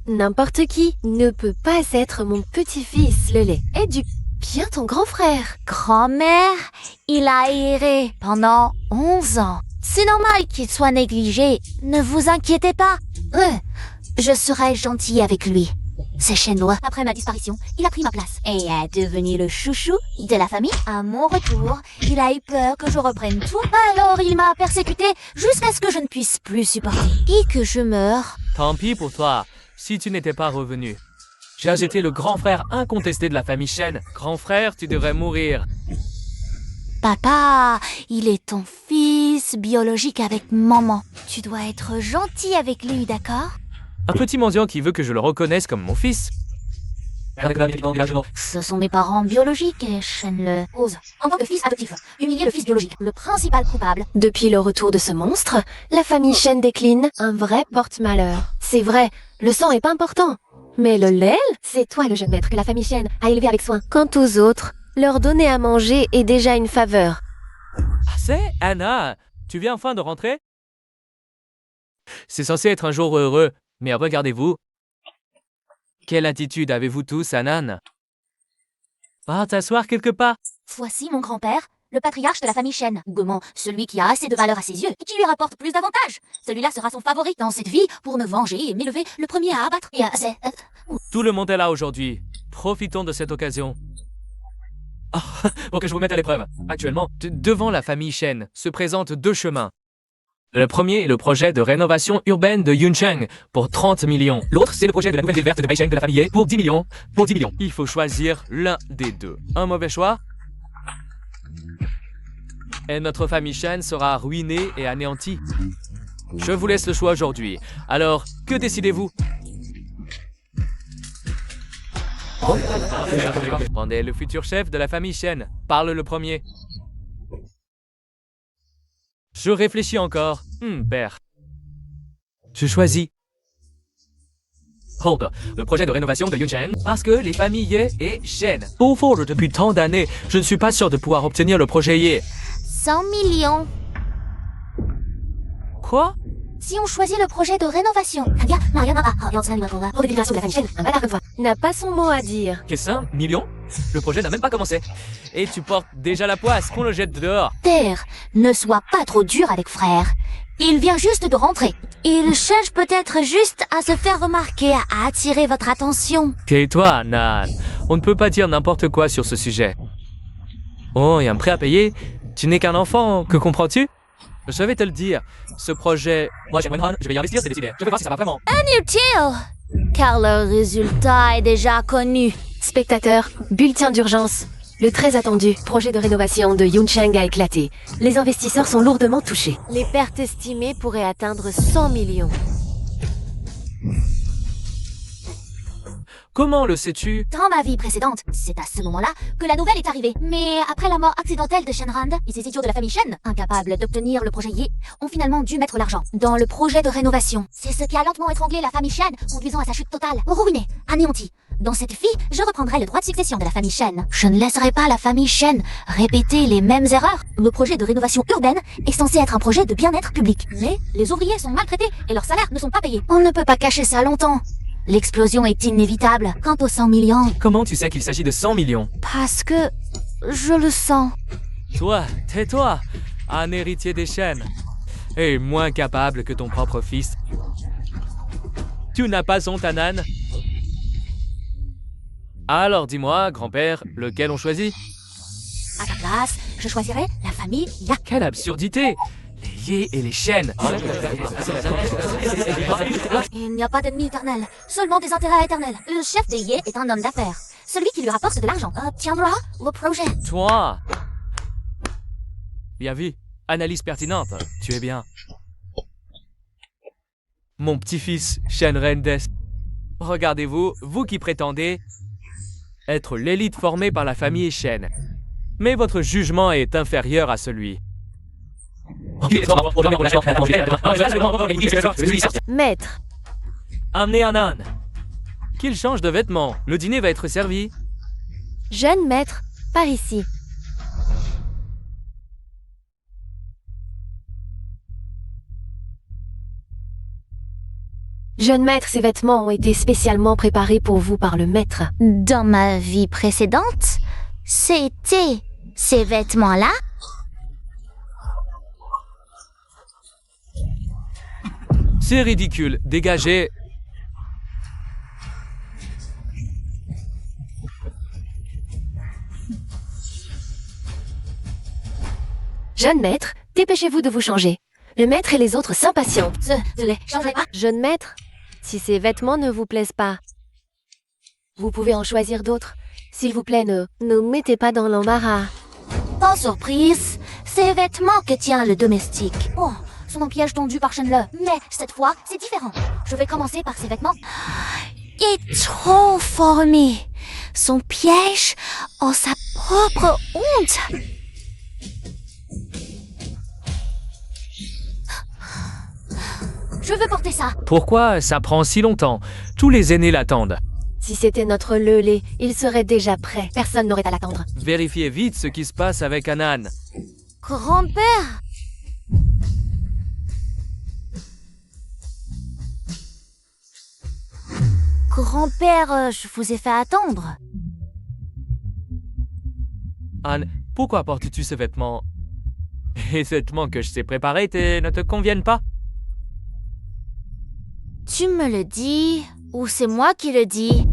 N'importe qui ne peut pas être mon petit-fils. Le lait éduque bien ton grand frère. Grand-mère, il a erré pendant 11 ans. C'est normal qu'il soit négligé. Ne vous inquiétez pas. Je serai gentille avec lui. C'est chinois. Après ma disparition, il a pris ma place et est devenu le chouchou de la famille. À mon retour, il a eu peur que je reprenne tout. Alors il m'a persécuté jusqu'à ce que je ne puisse plus supporter et que je meure. Tant pis pour toi, si tu n'étais pas revenu. J'étais le grand frère incontesté de la famille Shen. Grand frère, tu devrais mourir. Papa, il est ton fils biologique avec maman. Tu dois être gentil avec lui, d'accord? Un petit mendiant qui veut que je le reconnaisse comme mon fils. Ce sont mes parents biologiques et Shen le ose. En tant que fils adoptif, humilier le fils biologique, le principal coupable. Depuis le retour de ce monstre, la famille Shen décline, un vrai porte-malheur. C'est vrai, le sang est pas important. Mais le lait, c'est toi le jeune maître que la famille Shen a élevé avec soin. Quant aux autres, leur donner à manger est déjà une faveur. C'est Anna, tu viens enfin de rentrer? C'est censé être un jour heureux, mais regardez-vous. Quelle attitude avez-vous tous, Anan? Va t'asseoir quelque part. Voici mon grand-père, le patriarche de la famille Shen. Goemon, celui qui a assez de valeur à ses yeux et qui lui rapporte plus d'avantages. Celui-là sera son favori dans cette vie pour me venger et m'élever le premier à abattre. Et Tout le monde est là aujourd'hui. Profitons de cette occasion. Pour que je vous mette à l'épreuve. Actuellement, devant la famille Shen se présentent deux chemins. Le premier est le projet de rénovation urbaine de Yuncheng pour 30 millions. L'autre, c'est le projet de la nouvelle ville verte de Beijing de la famille Ye pour 10 millions. Pour 10 millions. Il faut choisir l'un des deux. Un mauvais choix et notre famille Shen sera ruinée et anéantie. Je vous laisse le choix aujourd'hui. Alors, que décidez-vous? Pendez le futur chef de la famille Shen. Parle le premier. Je réfléchis encore. Père. Je choisis. Hold. Le projet de rénovation de Yuncheng. Parce que les familles Ye et Shen. Au fond, depuis tant d'années, je ne suis pas sûr de pouvoir obtenir le projet Ye. 100 millions. Quoi? Si on choisit le projet de rénovation. N'a pas son mot à dire. Qu'est-ce que 1 million? Le projet n'a même pas commencé. Et tu portes déjà la poisse, qu'on le jette dehors. Terre, ne sois pas trop dur avec frère. Il vient juste de rentrer. Il cherche peut-être juste à se faire remarquer, à attirer votre attention. Tais-toi, Nan. On ne peut pas dire n'importe quoi sur ce sujet. Oh, il y a un prêt à payer? Tu n'es qu'un enfant, que comprends-tu? Je vais te le dire. Ce projet... Moi, j'aimerais Han, je vais y investir, c'est décidé. Je vais voir si ça va vraiment. Inutile, car le résultat est déjà connu. Spectateurs, bulletin d'urgence. Le très attendu projet de rénovation de Yuncheng a éclaté. Les investisseurs sont lourdement touchés. Les pertes estimées pourraient atteindre 100 millions. Comment le sais-tu? Dans ma vie précédente, c'est à ce moment-là que la nouvelle est arrivée. Mais après la mort accidentelle de Shenrand et ces idiots de la famille Shen, incapables d'obtenir le projet Ye, ont finalement dû mettre l'argent dans le projet de rénovation. C'est ce qui a lentement étranglé la famille Shen, conduisant à sa chute totale, ruinée, anéantie. Dans cette vie, je reprendrai le droit de succession de la famille Shen. Je ne laisserai pas la famille Shen répéter les mêmes erreurs. Le projet de rénovation urbaine est censé être un projet de bien-être public. Mais les ouvriers sont maltraités et leurs salaires ne sont pas payés. On ne peut pas cacher ça longtemps. L'explosion est inévitable. Quant aux 100 millions... Comment tu sais qu'il s'agit de 100 millions? Parce que... je le sens. Toi, tais-toi. Un héritier des Shen. Et moins capable que ton propre fils. Tu n'as pas honte, Anan? Alors dis-moi, grand-père, lequel on choisit? À ta place, je choisirais la famille Ya. Quelle absurdité! Les Ye et les Shen. Il n'y a pas d'ennemi éternel, seulement des intérêts éternels. Le chef des Ye est un homme d'affaires. Celui qui lui rapporte de l'argent obtiendra le projet. Toi! Bien vu. Analyse pertinente. Tu es bien. Mon petit-fils, Shen Rendes. Regardez-vous, vous qui prétendez être l'élite formée par la famille Shen. Mais votre jugement est inférieur à celui. Maître, Amenez Anan. Qu'il change de vêtements. Le dîner va être servi. jeune maître, par ici. Jeune maître, ces vêtements ont été spécialement préparés pour vous par le maître. Dans ma vie précédente, c'était ces vêtements-là. C'est ridicule. Dégagez. Jeune maître, dépêchez-vous de vous changer. Le maître et les autres s'impatientent. Je les changerai pas. Jeune maître, si ces vêtements ne vous plaisent pas, vous pouvez en choisir d'autres. S'il vous plaît, ne mettez pas dans l'embarras. Pas surprise, ces vêtements que tient le domestique. Oh, sont un piège tendu par Shenle. Mais cette fois, c'est différent. Je vais commencer par ces vêtements. Il est trop formé. Son piège en sa propre honte. Je veux porter ça. Pourquoi ça prend si longtemps? Tous les aînés l'attendent. Si c'était notre lelé, il serait déjà prêt. Personne n'aurait à l'attendre. Vérifiez vite ce qui se passe avec Anan. Grand-père. Grand-père, je vous ai fait attendre. Anne, pourquoi portes-tu ce vêtement? Les vêtements que je t'ai préparés ne te conviennent pas? Tu me le dis, ou c'est moi qui le dis?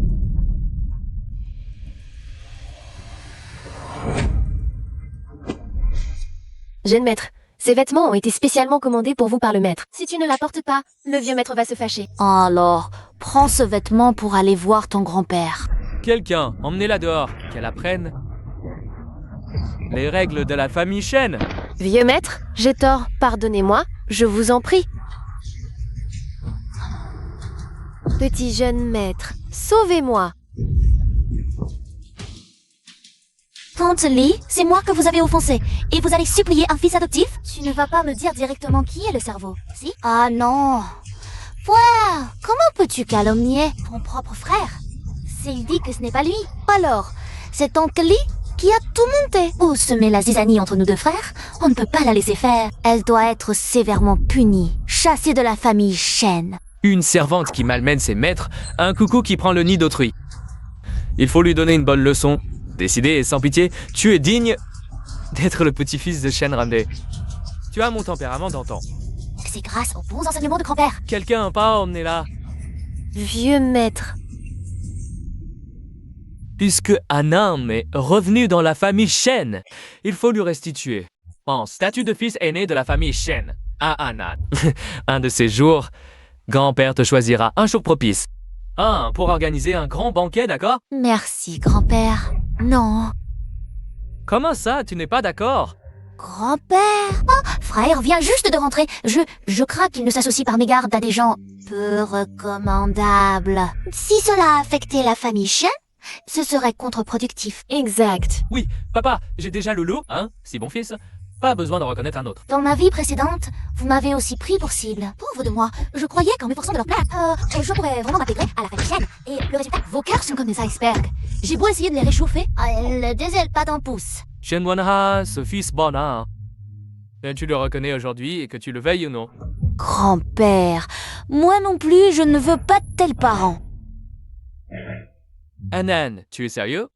Jeune maître, ces vêtements ont été spécialement commandés pour vous par le maître. Si tu ne la portes pas, le vieux maître va se fâcher. Alors, prends ce vêtement pour aller voir ton grand-père. Quelqu'un, emmenez-la dehors, qu'elle apprenne les règles de la famille Shen. Vieux maître, j'ai tort, pardonnez-moi, je vous en prie. Petit jeune maître, sauvez-moi. Tante Lee, c'est moi que vous avez offensé. Et vous allez supplier un fils adoptif? Tu ne vas pas me dire directement qui est le cerveau, si? Ah non. Voilà, comment peux-tu calomnier ton propre frère? S'il dit que ce n'est pas lui. Alors, c'est Tante Lee qui a tout monté. Où se met la zizanie entre nous deux frères? On ne peut pas la laisser faire. Elle doit être sévèrement punie, chassée de la famille Shen. Une servante qui malmène ses maîtres, un coucou qui prend le nid d'autrui. Il faut lui donner une bonne leçon. Décidé et sans pitié, tu es digne d'être le petit-fils de Shenrande. Tu as mon tempérament d'antan. C'est grâce aux bons enseignements de grand-père. Quelqu'un pas emmené-la. Vieux maître. Puisque Anan est revenu dans la famille Shen, il faut lui restituer en statut de fils aîné de la famille Shen à Anan. Un de ces jours, grand-père te choisira un jour propice. Pour organiser un grand banquet, d'accord? Merci, grand-père. Non. Comment ça, tu n'es pas d'accord? Grand-père? Oh, frère vient juste de rentrer. Je crains qu'il ne s'associe par mégarde à des gens peu recommandables. Si cela affectait la famille Shen, ce serait contre-productif. Exact. Oui, papa, j'ai déjà le loup, si bon fils. Pas besoin de reconnaître un autre. Dans ma vie précédente, vous m'avez aussi pris pour cible. Pauvre de moi, je croyais qu'en m'efforçant de leur plaire, je pourrais vraiment m'intégrer à la famille Shen. Et le résultat, vos cœurs sont comme des icebergs. J'ai beau essayer de les réchauffer, elles désellent pas d'un pouce. Shen Wanha, ce fils bon, Et tu le reconnais aujourd'hui et que tu le veilles ou non? Grand-père, moi non plus, je ne veux pas de tels parents. Anan, tu es sérieux?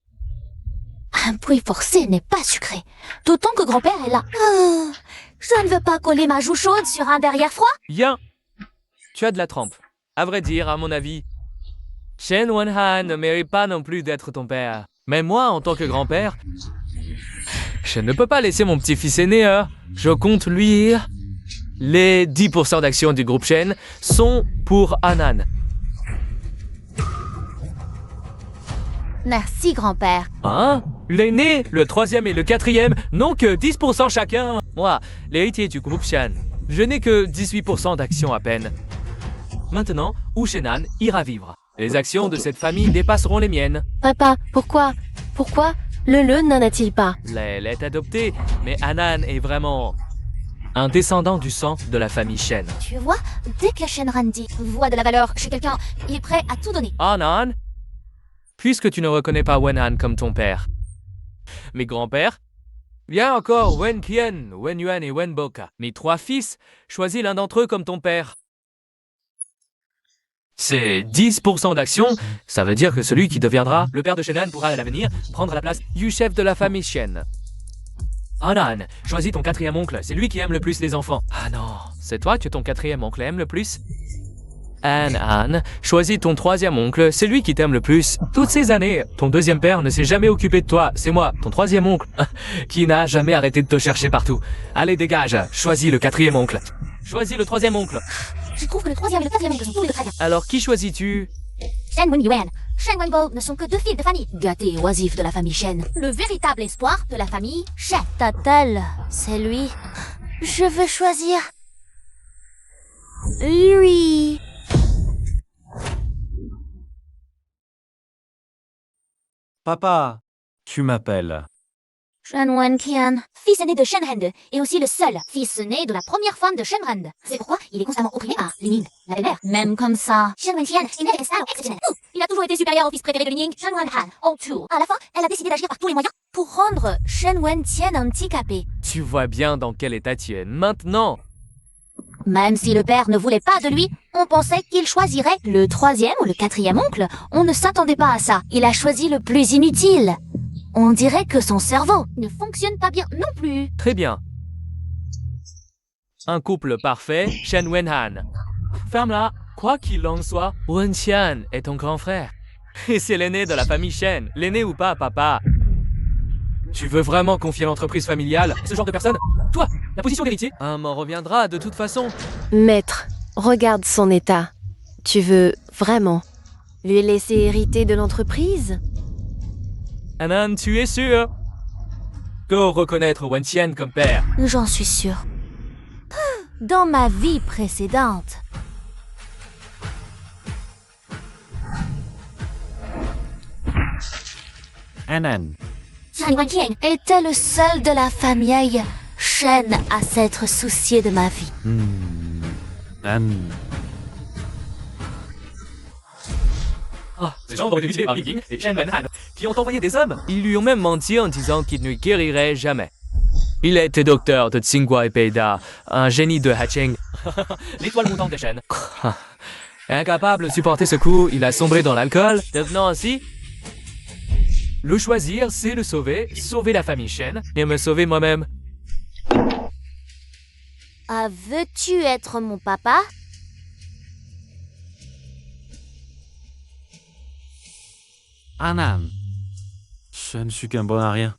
Un bruit forcé n'est pas sucré. D'autant que grand-père est là. Je ne veux pas coller ma joue chaude sur un derrière froid. Bien. Tu as de la trempe. À vrai dire, à mon avis, Shen Wanha ne mérite pas non plus d'être ton père. Mais moi, en tant que grand-père, je ne peux pas laisser mon petit-fils aîné. Je compte lui. Les 10% d'actions du groupe Shen sont pour Anan. Merci, grand-père. L'aîné, le 3e et le 4e n'ont que 10% chacun. Moi, l'héritier du groupe Shen, je n'ai que 18% d'actions à peine. Maintenant, Ushenan ira vivre. Les actions de cette famille dépasseront les miennes. Papa, pourquoi le n'en a-t-il pas? Elle est adoptée, mais Anan est vraiment un descendant du sang de la famille Shen. Tu vois, dès que Shenrandi voit de la valeur chez quelqu'un, il est prêt à tout donner. Anan, puisque tu ne reconnais pas Wenan comme ton père, mes grands-pères, viens encore Wen Qian, Wen Yuan et Wen Boka. Mes 3 fils, choisis l'un d'entre eux comme ton père. C'est 10% d'action. Ça veut dire que celui qui deviendra le père de Shannon pourra à l'avenir prendre la place du chef de la famille Shen. Anan, choisis ton quatrième oncle, c'est lui qui aime le plus les enfants. Ah non, c'est toi que ton quatrième oncle aime le plus? Anne, choisis ton troisième oncle, c'est lui qui t'aime le plus. Toutes ces années, ton deuxième père ne s'est jamais occupé de toi, c'est moi, ton troisième oncle, qui n'a jamais arrêté de te chercher partout. Allez, dégage, choisis le quatrième oncle. Choisis le troisième oncle. Je trouve que le troisième et le quatrième oncle sont tous les deux très bien. Alors, qui choisis-tu? Shen Wen-Yuan, Shen Wenbo ne sont que deux filles de famille, gâtés et oisifs de la famille Shen. Le véritable espoir de la famille Shen. Tatel, c'est lui. Je veux choisir lui. Papa, tu m'appelles. Shen Wen-Qian, fils aîné de Shen Hende, et aussi le seul fils né de la première femme de Shen Rand. C'est pourquoi il est constamment opprimé par Li Ning, la belle-mère. Même comme ça, Shen Wen-Qian est né avec un style exceptionnel. Il a toujours été supérieur au fils préféré de Li Ning, Shen Wen-Han, en tout. À la fin, elle a décidé d'agir par tous les moyens Pour rendre Shen Wen-Tian handicapé. Tu vois bien dans quel état tu es maintenant. Même si le père ne voulait pas de lui, on pensait qu'il choisirait le troisième ou le quatrième oncle. On ne s'attendait pas à ça. Il a choisi le plus inutile. On dirait que son cerveau ne fonctionne pas bien non plus. Très bien. Un couple parfait, Shen Wen-Han. Ferme-la. Quoi qu'il en soit, Wen-Tian est ton grand frère. Et c'est l'aîné de la famille Shen. L'aîné ou pas, papa. Tu veux vraiment confier l'entreprise familiale à ce genre de personne? Toi, la position d'héritier? M'en reviendra de toute façon. Maître, regarde son état. Tu veux vraiment lui laisser hériter de l'entreprise? Anan, tu es sûr? Go reconnaître Wen-Tian comme père. J'en suis sûre. Dans ma vie précédente. Anan, Shen Wen-Qian Était le seul de la famille Shen à s'être soucié de ma vie. Ces gens ont été visés par Li Ning et Shen Wen-Han, qui ont envoyé des hommes. Ils lui ont même menti en disant qu'il ne guérirait jamais. Il était docteur de Tsinghua et Peida, un génie de Hacheng. L'étoile montante des Shen. Incapable de supporter ce coup, il a sombré dans l'alcool, devenant ainsi... Le choisir, c'est le sauver, sauver la famille Shen, et me sauver moi-même. Ah, veux-tu être mon papa? Anan, je ne suis qu'un bon à rien.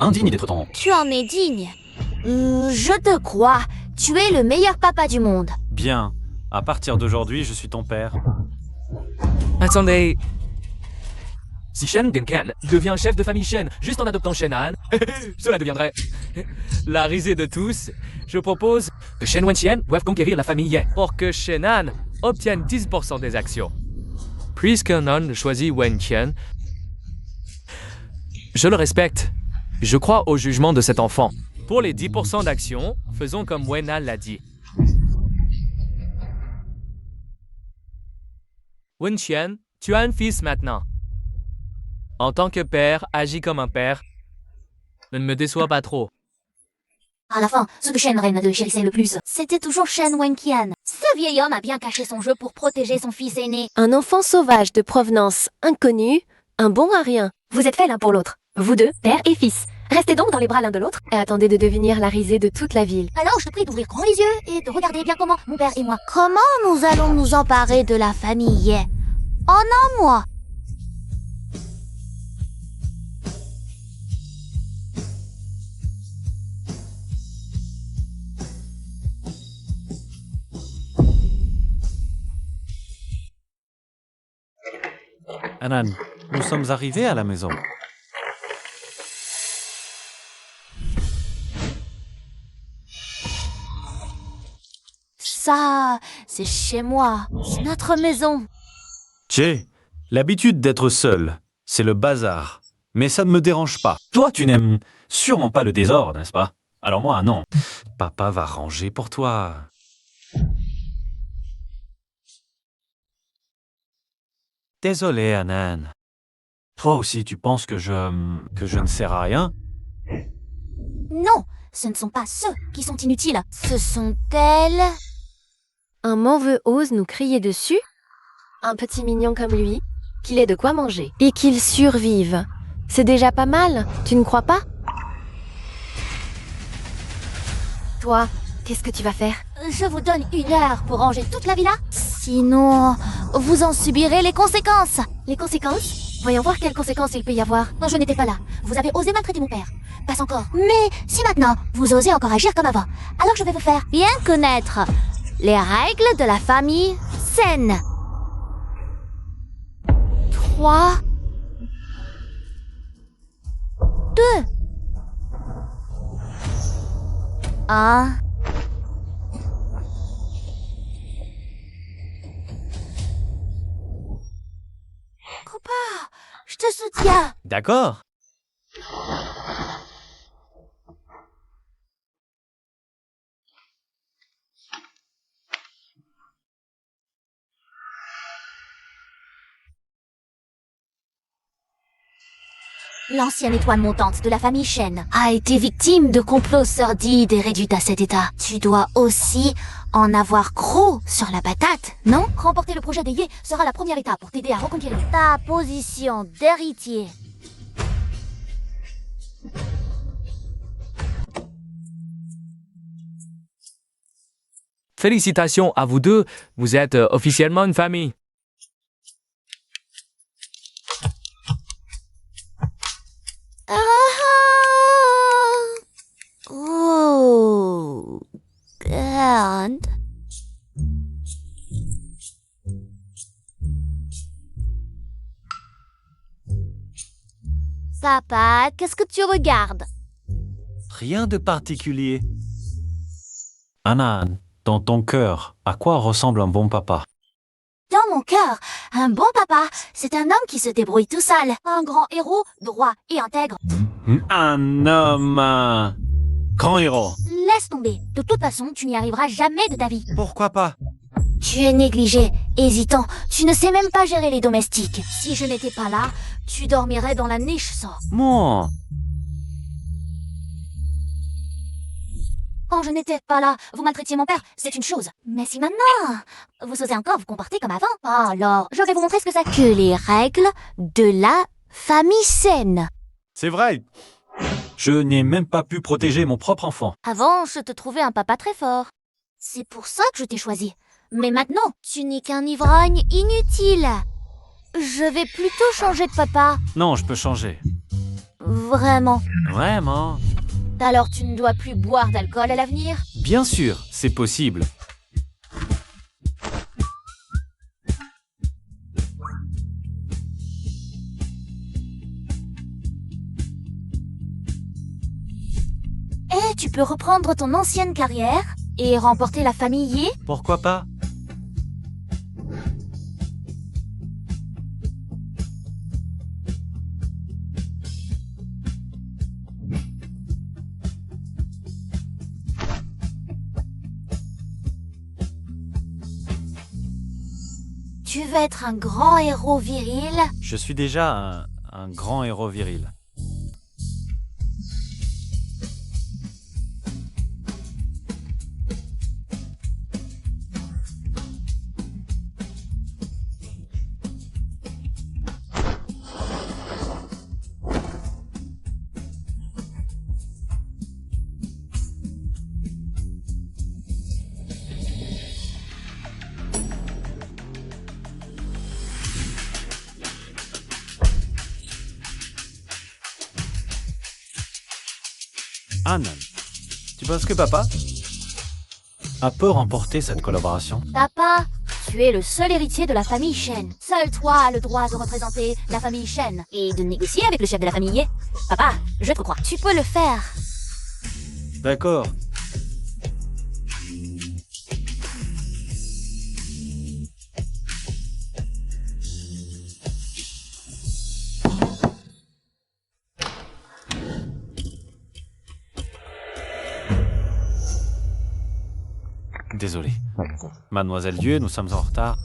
Indigne d'être ton oncle. Tu en es digne. Je te crois. Tu es le meilleur papa du monde. Bien, à partir d'aujourd'hui, je suis ton père. Attendez... Si Shen Genkan devient chef de famille Shen juste en adoptant Shen-Han, cela deviendrait la risée de tous. Je propose que Shen Wen-Tian doive conquérir la famille Ye pour que Shen-Han obtienne 10% des actions. Puisqu'un homme choisit Wen-Tian, je le respecte. Je crois au jugement de cet enfant. Pour les 10% d'actions, faisons comme Wen-Han l'a dit. Wen-Tian, tu as un fils maintenant. En tant que père, agis comme un père. Ne me déçois pas trop. À la fin, ce que Shen Ren chérissait le plus, c'était toujours Shen Wen-Qian. Ce vieil homme a bien caché son jeu pour protéger son fils aîné. Un enfant sauvage de provenance inconnue, un bon à rien. Vous êtes faits l'un pour l'autre. Vous deux, père et fils. Restez donc dans les bras l'un de l'autre et attendez de devenir la risée de toute la ville. Alors je te prie d'ouvrir grand les yeux et de regarder bien comment mon père et moi. Comment nous allons nous emparer de la famille Ye en un mois? Anan, nous sommes arrivés à la maison. Ça, c'est chez moi. C'est notre maison. J'ai l'habitude d'être seul. C'est le bazar. Mais ça ne me dérange pas. Toi, tu n'aimes sûrement pas le désordre, n'est-ce pas? Alors moi, non. Papa va ranger pour toi. Désolé, Anan. Toi aussi, tu penses que je ne sers à rien? Non, ce ne sont pas ceux qui sont inutiles. Ce sont elles. Un mauvais ose nous crier dessus? un petit mignon comme lui, qu'il ait de quoi manger et qu'il survive. C'est déjà pas mal, tu ne crois pas? Toi, qu'est-ce que tu vas faire? Je vous donne 1 heure pour ranger toute la villa. Sinon, vous en subirez les conséquences. Les conséquences? Voyons voir quelles conséquences il peut y avoir. Non, je n'étais pas là. Vous avez osé maltraiter mon père. Passe encore. Mais si maintenant, vous osez encore agir comme avant, alors je vais vous faire bien connaître les règles de la famille saine. 3, 2, 1. Copain, je te soutiens. D'accord. L'ancienne étoile montante de la famille Shen a été victime de complots sordides et réduite à cet état. Tu dois aussi en avoir gros sur la patate, non? Remporter le projet des Ye sera la première étape pour t'aider à reconquérir ta position d'héritier. Félicitations à vous deux, vous êtes officiellement une famille. Oh, God. Papa, qu'est-ce que tu regardes? Rien de particulier. Anna, dans ton cœur, à quoi ressemble un bon papa? Dans mon cœur, un bon papa, c'est un homme qui se débrouille tout seul. Un grand héros, droit et intègre. Un homme grand héros. Laisse tomber. De toute façon, tu n'y arriveras jamais de ta vie. Pourquoi pas? Tu es négligé, hésitant. Tu ne sais même pas gérer les domestiques. Si je n'étais pas là, tu dormirais dans la niche sans. Moi, Quand je n'étais pas là, vous maltraitiez mon père, c'est une chose. Mais si maintenant, vous osez encore vous comporter comme avant, alors je vais vous montrer ce que c'est. Que les règles de la famille saine. c'est vrai. Je n'ai même pas pu protéger mon propre enfant. Avant, je te trouvais un papa très fort. C'est pour ça que je t'ai choisi. Mais maintenant, tu n'es qu'un ivrogne inutile. Je vais plutôt changer de papa. Non, je peux changer. Vraiment. Vraiment? Alors tu ne dois plus boire d'alcool à l'avenir? Bien sûr, c'est possible. Et tu peux reprendre ton ancienne carrière et remporter la famille Ye? Pourquoi pas? Tu veux être un grand héros viril? Je suis déjà un grand héros viril. Anne, tu penses que papa a peu remporté cette collaboration? Papa, tu es le seul héritier de la famille Shen. Seul toi as le droit de représenter la famille Shen et de négocier avec le chef de la famille Ye. Papa, je te crois. Tu peux le faire. D'accord. Désolé. Mademoiselle Dieu, nous sommes en retard.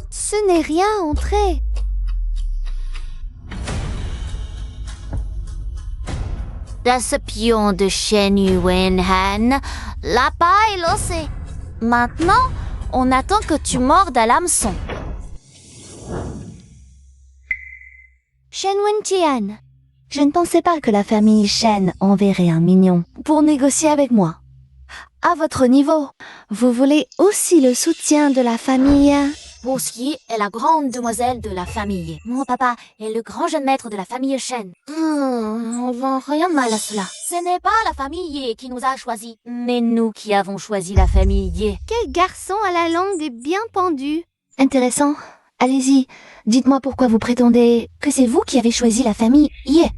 Ce n'est rien, entrez. Das pion de Shen Yuen Han, lapin et l'océ. Maintenant, on attend que tu mordes à l'hameçon. Shen Wenqian, je ne pensais pas que la famille Shen enverrait un mignon pour négocier avec moi. À votre niveau, vous voulez aussi le soutien de la famille? Boursier est la grande demoiselle de la famille. Mon papa est le grand jeune maître de la famille Shen. On voit rien de mal à cela. Ce n'est pas la famille Ye qui nous a choisis, mais nous qui avons choisi la famille Ye. Quel garçon à la langue bien pendue. Intéressant. Allez-y, dites-moi pourquoi vous prétendez que c'est vous qui avez choisi la famille Ye.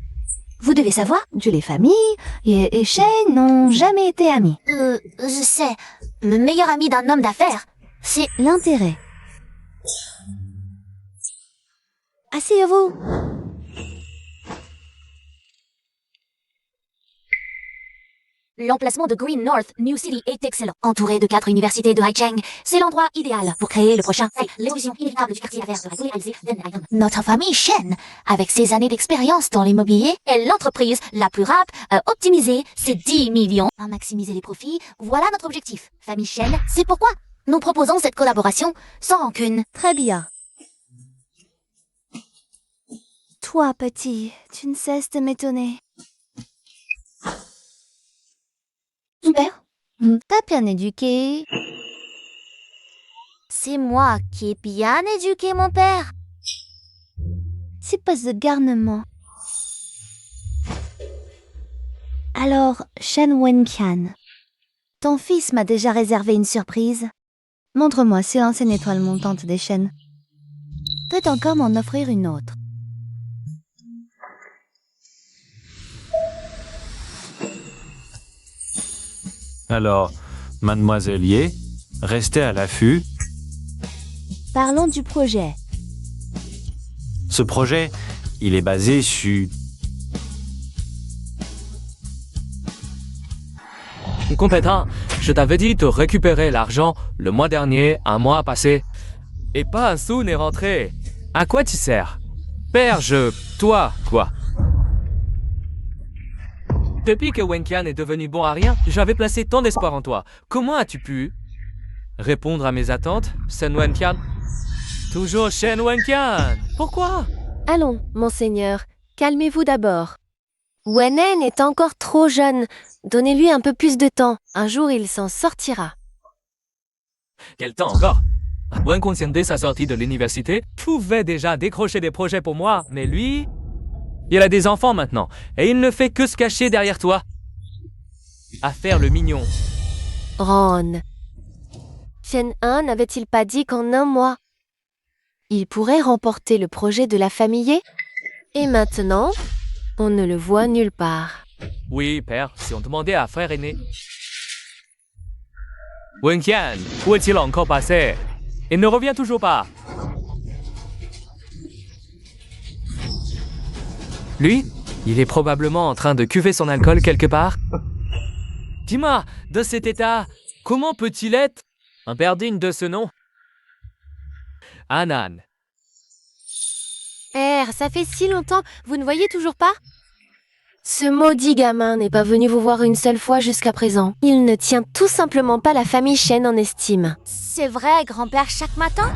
Vous devez savoir que les familles Ye et Shen n'ont jamais été amies. Je sais. Le meilleur ami d'un homme d'affaires, c'est L'intérêt. Asseyez-vous. l'emplacement de Green North, New City est excellent. Entouré de 4 universités de Haicheng, c'est l'endroit idéal pour créer le prochain. L'évolution inévitable du quartier d'affaires sera réalisée. Notre famille Shen, avec ses années d'expérience dans l'immobilier, est l'entreprise la plus rapide à optimiser ses 10 millions, à maximiser les profits. Voilà notre objectif. Famille Shen, c'est pourquoi nous proposons cette collaboration sans rancune. Très bien. Toi, petit, tu ne cesses de m'étonner. Super. T'as bien éduqué. C'est moi qui ai bien éduqué mon père. C'est pas de garnement. Alors, Shen Wenqian, ton fils m'a déjà réservé une surprise. Montre-moi si l'ancienne étoile montante des Shen peut encore m'en offrir une autre. Alors, mademoiselle Ye, restez à l'affût. Parlons du projet. Ce projet, il est basé sur... Compétent, je t'avais dit de récupérer l'argent le mois dernier, un mois passé. Et pas un sou n'est rentré. À quoi tu sers? Père, toi, quoi? Depuis que Wenqian est devenu bon à rien, j'avais placé tant d'espoir en toi. Comment as-tu pu répondre à mes attentes, Shen Wenqian? Toujours Shen Wenqian. Pourquoi? Allons, monseigneur, calmez-vous d'abord. Wenen est encore trop jeune. Donnez-lui un peu plus de temps. Un jour, il s'en sortira. Quel temps encore? Wenqian, dès sa sortie de l'université, pouvait déjà décrocher des projets pour moi, mais lui... Il a des enfants maintenant, et il ne fait que se cacher derrière toi. À faire le mignon. Ron. Shen 1 n'avait-il pas dit qu'en un mois, il pourrait remporter le projet de la famille? Et maintenant, on ne le voit nulle part. Oui, père, si on demandait à frère aîné. Wenqian, où est-il encore passé? Il ne revient toujours pas. Lui, il est probablement en train de cuver son alcool quelque part. Dis-moi, dans cet état, comment peut-il être un père digne de ce nom? Anan. Père, ça fait si longtemps, vous ne voyez toujours pas? Ce maudit gamin n'est pas venu vous voir une seule fois jusqu'à présent. Il ne tient tout simplement pas la famille Shen en estime. C'est vrai, grand-père, chaque matin?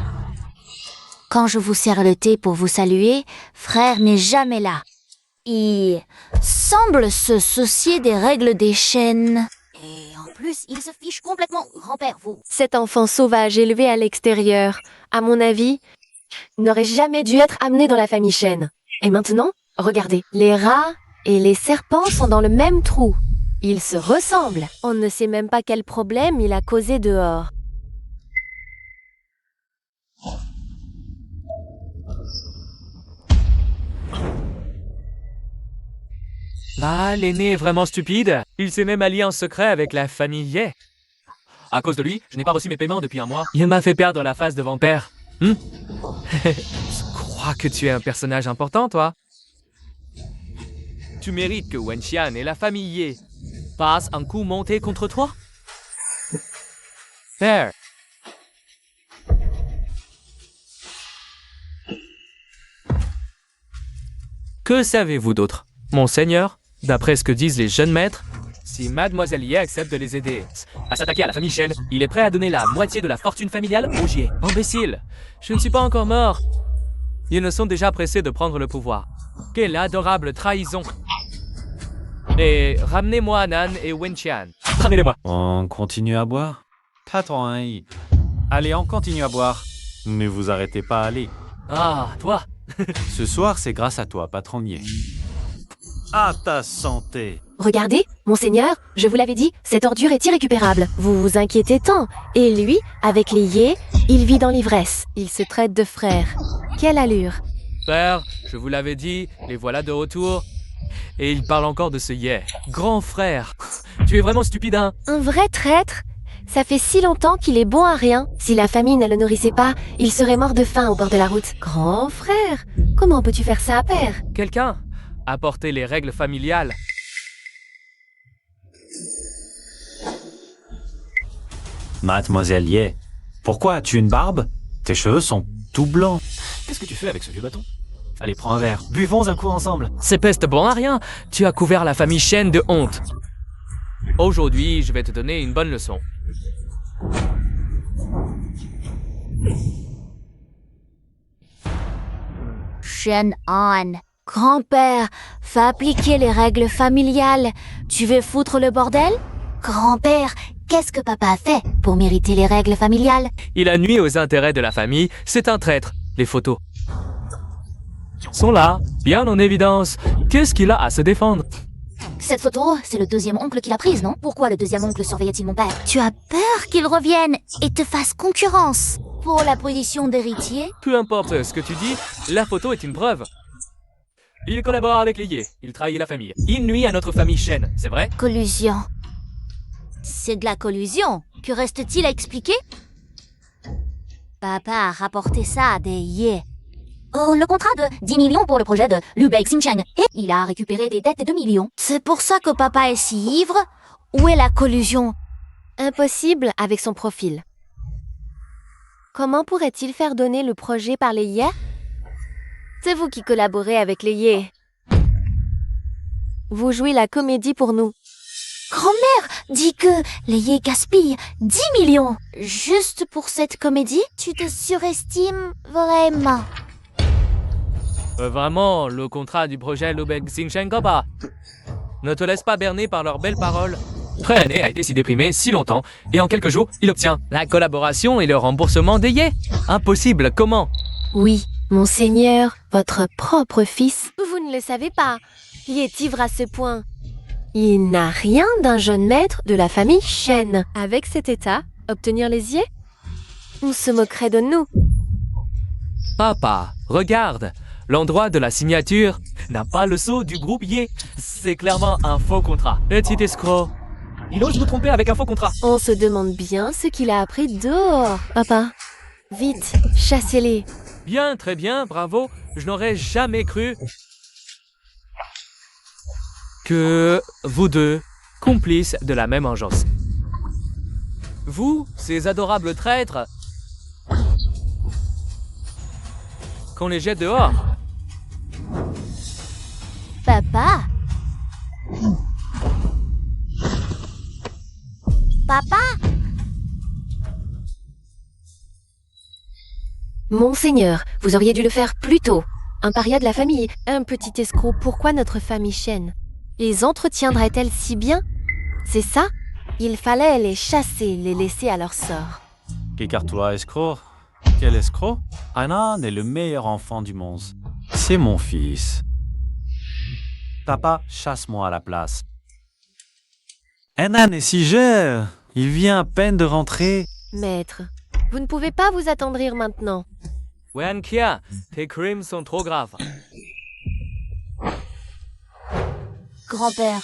Quand je vous sers le thé pour vous saluer, frère n'est jamais là. Il semble se soucier des règles des Shen. Et en plus, il se fiche complètement. Grand-père, vous... Cet enfant sauvage élevé à l'extérieur, à mon avis, n'aurait jamais dû être amené dans la famille Shen. Et maintenant, regardez, les rats et les serpents sont dans le même trou. Ils se ressemblent. On ne sait même pas quel problème il a causé dehors. Ah, l'aîné est vraiment stupide. Il s'est même allié en secret avec la famille Ye. À cause de lui, je n'ai pas reçu mes paiements depuis un mois. Il m'a fait perdre la face devant père. Je crois que tu es un personnage important, toi. Tu mérites que Wenqian et la famille Ye passent un coup monté contre toi? Père. Que savez-vous d'autre, monseigneur? D'après ce que disent les jeunes maîtres, si mademoiselle Ye accepte de les aider à s'attaquer à la famille Shen, il est prêt à donner la moitié de la fortune familiale au Jie. Imbécile, je ne suis pas encore mort. Ils ne sont déjà pressés de prendre le pouvoir. Quelle adorable trahison. Et ramenez-moi Nan et Wenqian. Ramenez-les-moi. On continue à boire? Patron, allez, on continue à boire. Ne vous arrêtez pas à aller. Ah, toi. Ce soir, c'est grâce à toi, patronnier. À ta santé. Regardez, monseigneur, je vous l'avais dit, cette ordure est irrécupérable. Vous vous inquiétez tant. Et lui, avec les Yé, il vit dans l'ivresse. Il se traite de frère. Quelle allure. Frère, je vous l'avais dit, les voilà de retour. Et il parle encore de ce Yé. Grand frère. Tu es vraiment stupide, hein? Un vrai traître? Ça fait si longtemps qu'il est bon à rien. Si la famille ne le nourrissait pas, il serait mort de faim au bord de la route. Grand frère, comment peux-tu faire ça à père? Quelqu'un? Apporter les règles familiales. Mademoiselle Yé, pourquoi as-tu une barbe? Tes cheveux sont tout blancs. Qu'est-ce que tu fais avec ce vieux bâton? Allez, prends un verre. Buvons un coup ensemble. C'est peste bon à rien. Tu as couvert la famille Shen de honte. Aujourd'hui, je vais te donner une bonne leçon. Shen-Han. Grand-père, fais appliquer les règles familiales. Tu veux foutre le bordel? Grand-père, qu'est-ce que papa a fait pour mériter les règles familiales? Il a nuit aux intérêts de la famille. C'est un traître. Les photos sont là, bien en évidence. Qu'est-ce qu'il a à se défendre? Cette photo, c'est le deuxième oncle qui l'a prise, non? Pourquoi le deuxième oncle surveillait-il mon père? Tu as peur qu'il revienne et te fasse concurrence pour la position d'héritier? Peu importe ce que tu dis, la photo est une preuve. Il collabore avec les Yé. Il trahit la famille. Il nuit à notre famille Shen, c'est vrai? Collusion. C'est de la collusion. Que reste-t-il à expliquer? Papa a rapporté ça à des Yé. Oh, le contrat de 10 millions pour le projet de Lubei Xingchen. Et il a récupéré des dettes de millions. C'est pour ça que papa est si ivre? Où est la collusion? Impossible avec son profil. Comment pourrait-il faire donner le projet par les Yé? C'est vous qui collaborez avec les Yé. Vous jouez la comédie pour nous. Grand-mère dit que les Yé gaspillent 10 millions. Juste pour cette comédie? Tu te surestimes vraiment? Vraiment, le contrat du projet Lubei Xingchen Goba. Ne te laisse pas berner par leurs belles paroles. René a été si déprimé si longtemps, et en quelques jours, il obtient la collaboration et le remboursement des Yé. Impossible, comment? Oui, monseigneur, votre propre fils. Vous ne le savez pas. Il est ivre à ce point. Il n'a rien d'un jeune maître de la famille Shen. Avec cet état, obtenir les Yé? On se moquerait de nous. Papa, regarde. L'endroit de la signature n'a pas le sceau du groupe Yé. C'est clairement un faux contrat. Petit escroc. Il ose nous tromper avec un faux contrat. On se demande bien ce qu'il a appris dehors. Papa, vite, chassez-les. Bien, très bien, bravo. Je n'aurais jamais cru que vous deux, complices de la même engeance. Vous, ces adorables traîtres, qu'on les jette dehors. Papa? Papa? Monseigneur, vous auriez dû le faire plus tôt. Un paria de la famille, un petit escroc. Pourquoi notre famille Shen les entretiendrait-elle si bien? C'est ça? Il fallait les chasser, les laisser à leur sort. Écarte-toi, escroc. Quel escroc? Hanan est le meilleur enfant du monde. C'est mon fils. Papa, chasse-moi à la place. Hanan est si jeune. Il vient à peine de rentrer. Maître, vous ne pouvez pas vous attendrir maintenant. Wenqian, tes crimes sont trop graves. Grand-père,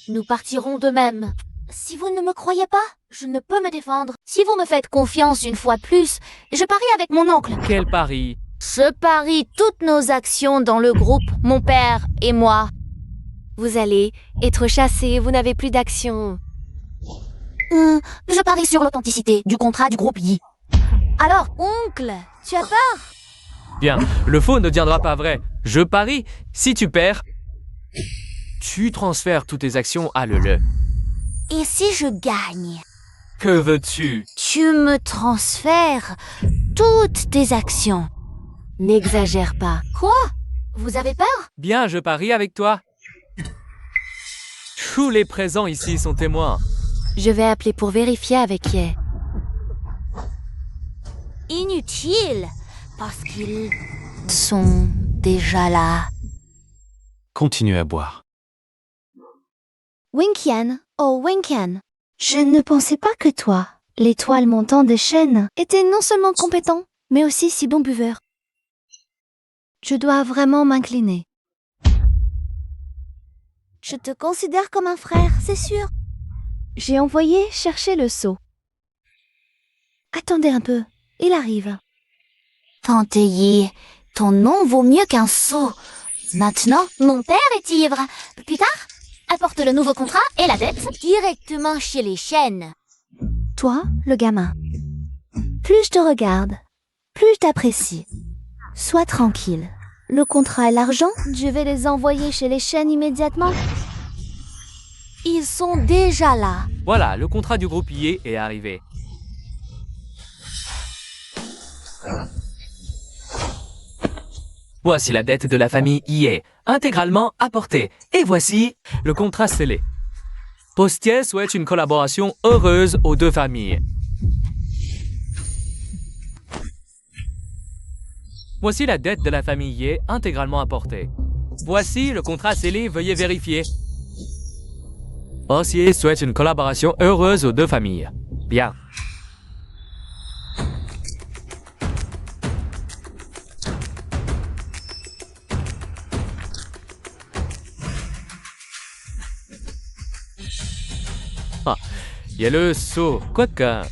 nous partirons de même. Si vous ne me croyez pas, je ne peux me défendre. Si vous me faites confiance une fois de plus, je parie avec mon oncle. Quel pari? Je parie toutes nos actions dans le groupe, mon père et moi. Vous allez être chassé, vous n'avez plus d'action. Je parie sur l'authenticité du contrat du groupe Yi. Alors, oncle, tu as peur? Bien, le faux ne deviendra pas vrai. Je parie, si tu perds, tu transfères toutes tes actions à Lele. Et si je gagne? Que veux-tu? Tu me transfères toutes tes actions. N'exagère pas. Quoi? Vous avez peur? Bien, je parie avec toi. Tous les présents ici sont témoins. Je vais appeler pour vérifier avec Ye. Inutile, parce qu'ils sont déjà là. Continuez à boire. Winkian, oh Winkian, je ne pensais pas que toi, l'étoile montante des chaînes, était non seulement compétent, mais aussi si bon buveur. Je dois vraiment m'incliner. Je te considère comme un frère, c'est sûr. J'ai envoyé chercher le seau. Attendez un peu, il arrive. Tante Yi, ton nom vaut mieux qu'un sot. Maintenant, mon père est ivre. Plus tard, apporte le nouveau contrat et la dette directement chez les chaînes. Toi, le gamin. Plus je te regarde, plus je t'apprécie. Sois tranquille. Le contrat et l'argent, je vais les envoyer chez les chaînes immédiatement. Ils sont déjà là. Voilà, le contrat du groupe Ye est arrivé. Voici la dette de la famille Ye, intégralement apportée. Et voici le contrat scellé. Postier souhaite une collaboration heureuse aux deux familles. Voici la dette de la famille Ye, intégralement apportée. Voici le contrat scellé, veuillez vérifier. Postier souhaite une collaboration heureuse aux deux familles. Bien. Ah, il y a le seau. Quoique...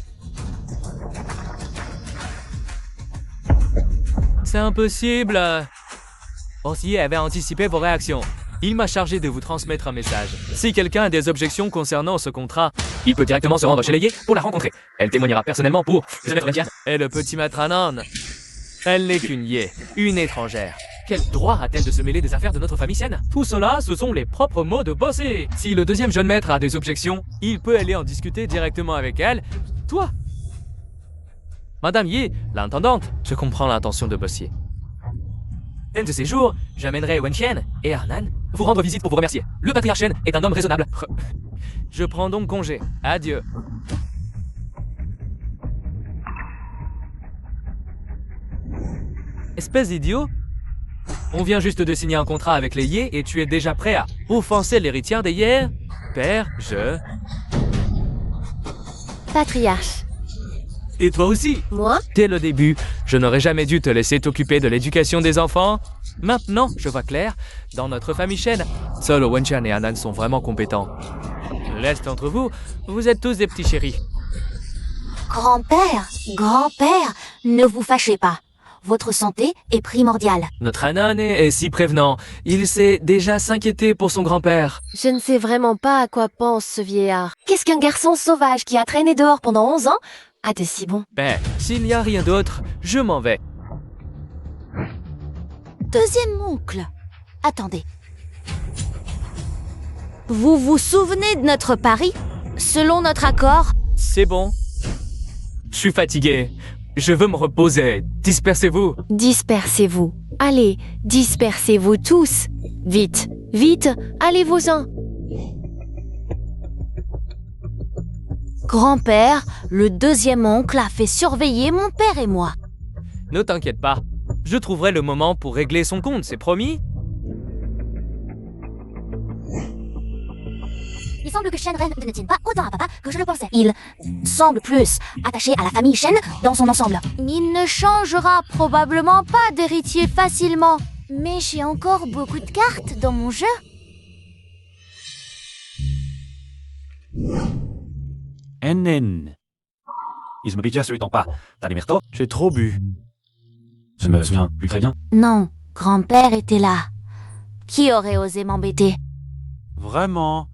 C'est impossible. Orsier avait anticipé vos réactions. Il m'a chargé de vous transmettre un message. Si quelqu'un a des objections concernant ce contrat, il peut directement se rendre chez les Ye pour la rencontrer. Elle témoignera personnellement pour vous mettre Wenqian. Et le petit maître Anan. Elle n'est qu'une Ye, une étrangère. Quel droit a-t-elle de se mêler des affaires de notre famille Shen? Tout cela, ce sont les propres mots de Bossy. Si le deuxième jeune maître a des objections, il peut aller en discuter directement avec elle. Toi, Madame Yi, l'intendante, je comprends l'intention de Bossier. Un de ces jours, j'amènerai Wenqian et Arnan vous rendre visite pour vous remercier. Le patriarche Shen est un homme raisonnable. Je prends donc congé. Adieu. Espèce d'idiot. On vient juste de signer un contrat avec les Ye et tu es déjà prêt à offenser l'héritière des Ye? Père, je... Patriarche. Et toi aussi. Moi? Dès le début, je n'aurais jamais dû te laisser t'occuper de l'éducation des enfants. Maintenant, je vois clair, dans notre famille Shen, seuls Wenqian et Anan sont vraiment compétents. Le reste d'entre vous, vous êtes tous des petits chéris. Grand-père, ne vous fâchez pas. Votre santé est primordiale. Notre Anan est si prévenant. Il sait déjà s'inquiéter pour son grand-père. Je ne sais vraiment pas à quoi pense ce vieillard. Qu'est-ce qu'un garçon sauvage qui a traîné dehors pendant 11 ans a de si bon? Ben, s'il n'y a rien d'autre, je m'en vais. Deuxième oncle. Attendez. Vous vous souvenez de notre pari? Selon notre accord, C'est bon. Je suis fatigué. Je veux me reposer. Dispersez-vous. Dispersez-vous. Allez, dispersez-vous tous. Vite, vite, allez-vous-en. grand-père, le deuxième oncle, a fait surveiller mon père et moi. Ne t'inquiète pas. Je trouverai le moment pour régler son compte, c'est promis? Il semble que Shenren ne tienne pas autant à papa que je le pensais. Il semble plus attaché à la famille Shen dans son ensemble. Il ne changera probablement pas d'héritier facilement. Mais j'ai encore beaucoup de cartes dans mon jeu. NN. Il me déjà celui pas. T'as les mertos? J'ai trop bu. Je me souviens plus très bien. Non, grand-père était là. Qui aurait osé m'embêter? Vraiment?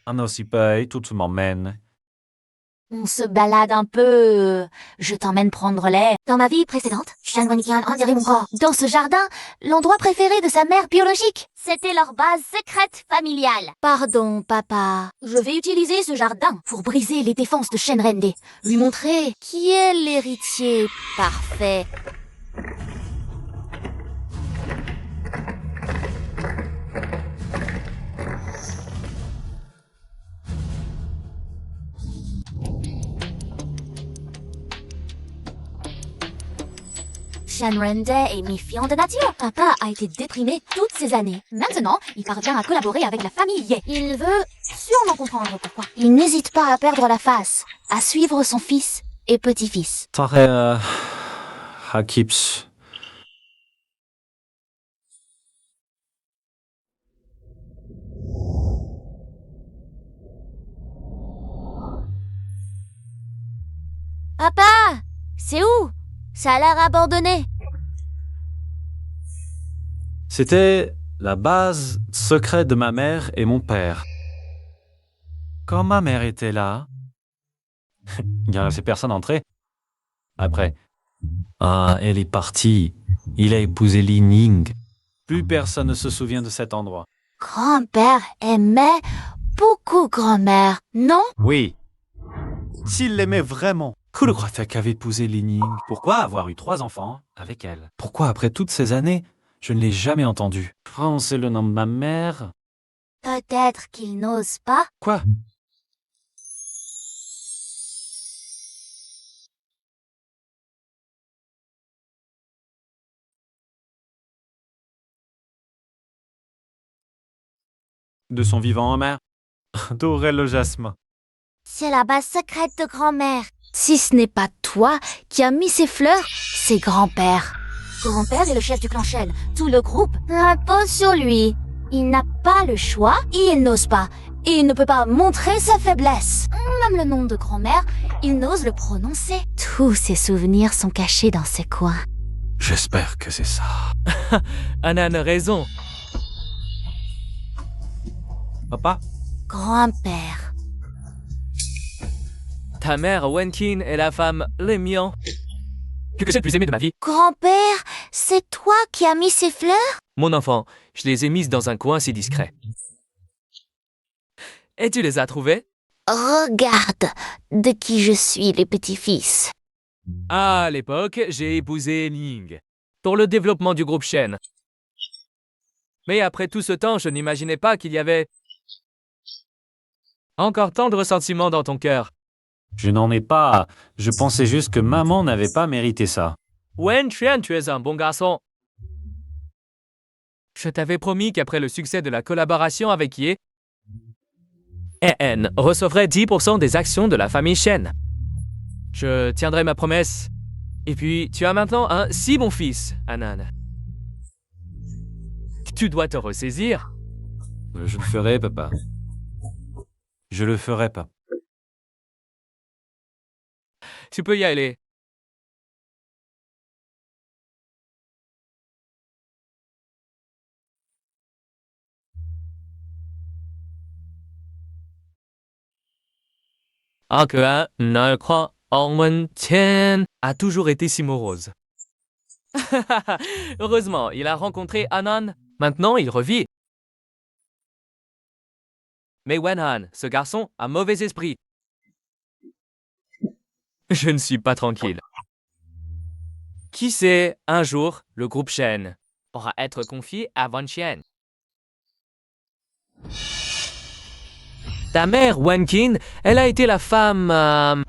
Un aussi paye, tout m'emmène. On se balade un peu. Je t'emmène prendre l'air. Dans ma vie précédente, Shen Wenqian en dirait mon corps. Dans ce jardin, l'endroit préféré de sa mère biologique. C'était leur base secrète familiale. Pardon, papa. Je vais utiliser ce jardin pour briser les défenses de Shenrende. Lui montrer qui est l'héritier parfait. Shenrende est méfiant de nature. Papa a été déprimé toutes ces années. Maintenant, il parvient à collaborer avec la famille Ye. Il veut sûrement comprendre pourquoi. Il n'hésite pas à perdre la face, à suivre son fils et petit-fils. Tare Hakips. Papa, c'est où? Ça a l'air abandonné. C'était la base secrète de ma mère et mon père. Quand ma mère était là, il n'y a laissé personne entrer. Après, elle est partie. Il a épousé Li Ning. Plus personne ne se souvient de cet endroit. Grand-père aimait beaucoup grand-mère, non? Oui. S'il l'aimait vraiment. Kulokratak avait épousé Li Ning. Pourquoi avoir eu 3 enfants avec elle? Pourquoi, après toutes ces années, je ne l'ai jamais entendu prononcer le nom de ma mère? Peut-être qu'il n'ose pas. Quoi? De son vivant, mère? Adorait le jasmin. C'est la base secrète de grand-mère. Si ce n'est pas toi qui as mis ces fleurs, c'est grand-père. Grand-père est le chef du clan Shen. Tout le groupe impose sur lui. Il n'a pas le choix et il n'ose pas. Et il ne peut pas montrer sa faiblesse. Même le nom de grand-mère, il n'ose le prononcer. Tous ses souvenirs sont cachés dans ses coins. J'espère que c'est ça. Anan a raison. Papa? Grand-père. Ta mère, Wenqin, est la femme Lemian que j'ai le plus aimée de ma vie. Grand-père, c'est toi qui as mis ces fleurs? Mon enfant, je les ai mises dans un coin si discret. Et tu les as trouvées? Regarde de qui je suis le petit-fils. À l'époque, j'ai épousé Ling pour le développement du groupe Shen. Mais après tout ce temps, je n'imaginais pas qu'il y avait encore tant de ressentiments dans ton cœur. Je n'en ai pas. Je pensais juste que maman n'avait pas mérité ça. Wen Chuan, tu es un bon garçon. Je t'avais promis qu'après le succès de la collaboration avec Ye, EN recevrait 10% des actions de la famille Shen. Je tiendrai ma promesse. Et puis, tu as maintenant un si bon fils, Anan. Tu dois te ressaisir. Je le ferai, papa. Je le ferai pas. Tu peux y aller. Ne crois en Wen-Tian a toujours été si morose. Heureusement, il a rencontré Anan. Maintenant, il revit. Mais Wen-Han, ce garçon, a mauvais esprit. Je ne suis pas tranquille. Qui sait, un jour, le groupe Shen pourra être confié à Wen-Tian. Ta mère, Wenqin, elle a été la femme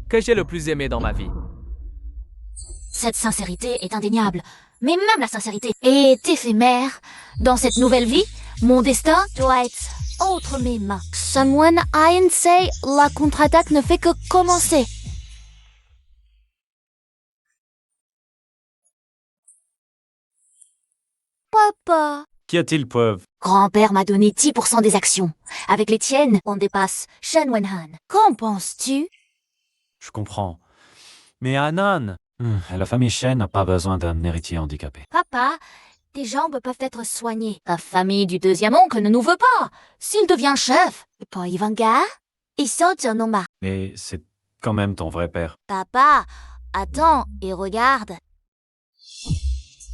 que j'ai le plus aimée dans ma vie. Cette sincérité est indéniable. Mais même la sincérité est éphémère. Dans cette nouvelle vie, mon destin doit être entre mes mains. Someone I say, la contre-attaque ne fait que commencer. Papa. Qu'y a-t-il, pauvre? Grand-père m'a donné 10% des actions. Avec les tiennes, on dépasse Shen Wenhan. Qu'en penses-tu? Je comprends. Mais Anan, la famille Shen n'a pas besoin d'un héritier handicapé. Papa, tes jambes peuvent être soignées. La famille du deuxième oncle ne nous veut pas. S'il devient chef, pas Ivanga? Mais c'est quand même ton vrai père. Papa, attends et regarde.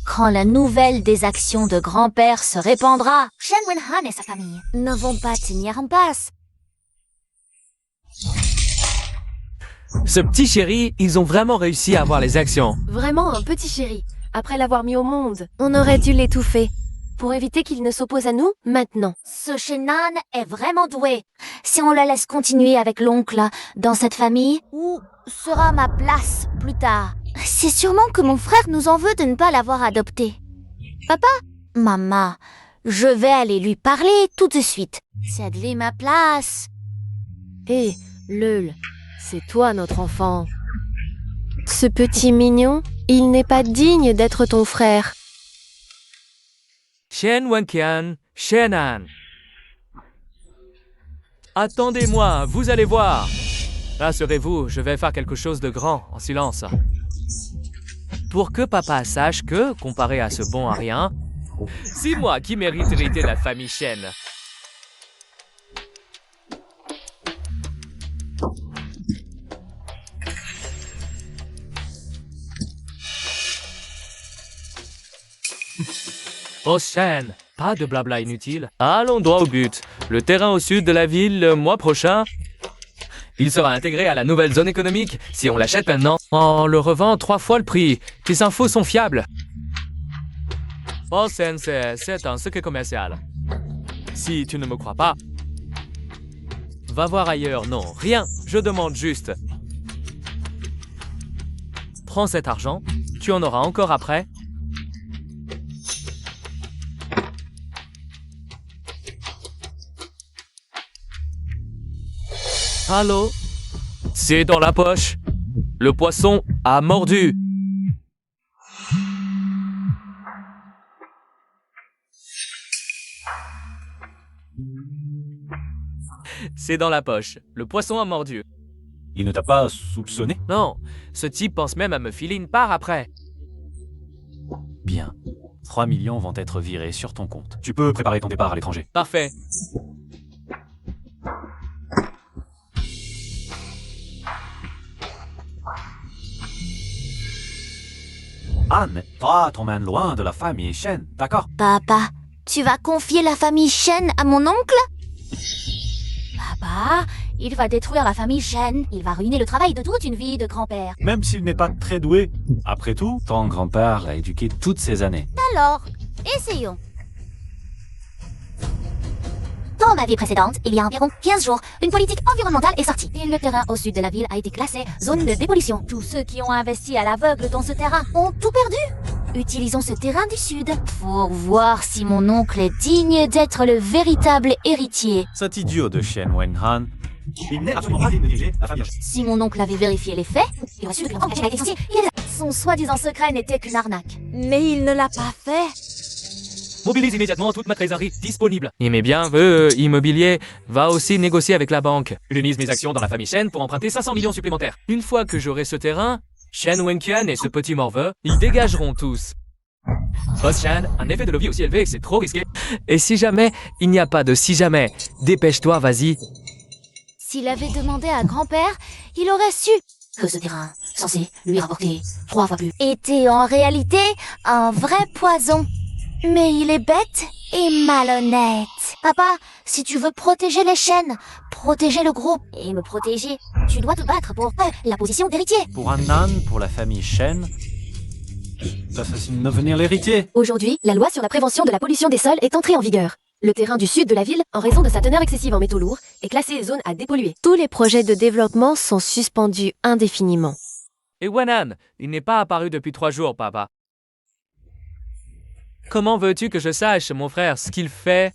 Quand la nouvelle des actions de grand-père se répandra, Shen Wenhan et sa famille ne vont pas tenir en passe. Ce petit chéri, ils ont vraiment réussi à avoir les actions. Vraiment un petit chéri. Après l'avoir mis au monde, on aurait dû l'étouffer. Pour éviter qu'il ne s'oppose à nous, maintenant. Ce Shenan est vraiment doué. Si on la laisse continuer avec l'oncle dans cette famille, où sera ma place plus tard? C'est sûrement que mon frère nous en veut de ne pas l'avoir adopté. Papa? Maman, je vais aller lui parler tout de suite. Cède-lui ma place. Hé, Leul, c'est toi notre enfant. Ce petit mignon, il n'est pas digne d'être ton frère. Shen Wenqian, Shenan. Attendez-moi, vous allez voir. Rassurez-vous, je vais faire quelque chose de grand, en silence. Pour que papa sache que, comparé à ce bon à rien, c'est moi qui mérite d'hériter la famille Shen. Oh Shen, pas de blabla inutile. Allons droit au but. Le terrain au sud de la ville le mois prochain. Il sera intégré à la nouvelle zone économique si on l'achète maintenant. On le revend 3 fois le prix. Tes infos sont fiables. Oh Shen, c'est un secret commercial. Si tu ne me crois pas, va voir ailleurs. Non, rien. Je demande juste. Prends cet argent. Tu en auras encore après. Allô? C'est dans la poche. Le poisson a mordu. C'est dans la poche. Le poisson a mordu. Il ne t'a pas soupçonné? Non, ce type pense même à me filer une part après. Bien. 3 millions vont être virés sur ton compte. Tu peux préparer ton départ à l'étranger. Parfait. Anne, toi, t'emmènes loin de la famille Shen, d'accord? Papa, tu vas confier la famille Shen à mon oncle? Papa, il va détruire la famille Shen. Il va ruiner le travail de toute une vie de grand-père. Même s'il n'est pas très doué. Après tout, ton grand-père l'a éduqué toutes ces années. Alors, essayons. Dans ma vie précédente, il y a environ 15 jours, une politique environnementale est sortie. Et le terrain au sud de la ville a été classé zone de dépollution. Tous ceux qui ont investi à l'aveugle dans ce terrain ont tout perdu. Utilisons ce terrain du sud pour voir si mon oncle est digne d'être le véritable héritier. Cet idiot de Shen Wenhan, il n'est absolument pas digne de diriger la famille. Si mon oncle avait vérifié les faits, il aurait su que l'enfant caché a été censé. Son soi-disant secret n'était qu'une arnaque. Mais il ne l'a pas fait. Mobilise immédiatement toute ma trésorerie disponible. Et mes biens, immobiliers, va aussi négocier avec la banque. J'utilise mes actions dans la famille Shen pour emprunter 500 millions supplémentaires. Une fois que j'aurai ce terrain, Shen Wenqian et ce petit morveux, ils dégageront tous. Boss Shen, un effet de levier aussi élevé, c'est trop risqué. Et si jamais, il n'y a pas de si jamais, dépêche-toi, vas-y. S'il avait demandé à grand-père, il aurait su que ce terrain, censé lui rapporter 3 fois plus, était en réalité un vrai poison. Mais il est bête et malhonnête. Papa, si tu veux protéger les Shen, protéger le groupe et me protéger, tu dois te battre pour la position d'héritier. Pour un âne, pour la famille Shen, ça facile de devenir l'héritier. Aujourd'hui, la loi sur la prévention de la pollution des sols est entrée en vigueur. Le terrain du sud de la ville, en raison de sa teneur excessive en métaux lourds, est classé zone à dépolluer. Tous les projets de développement sont suspendus indéfiniment. Et Wenan, il n'est pas apparu depuis 3 jours, papa. Comment veux-tu que je sache, mon frère, ce qu'il fait?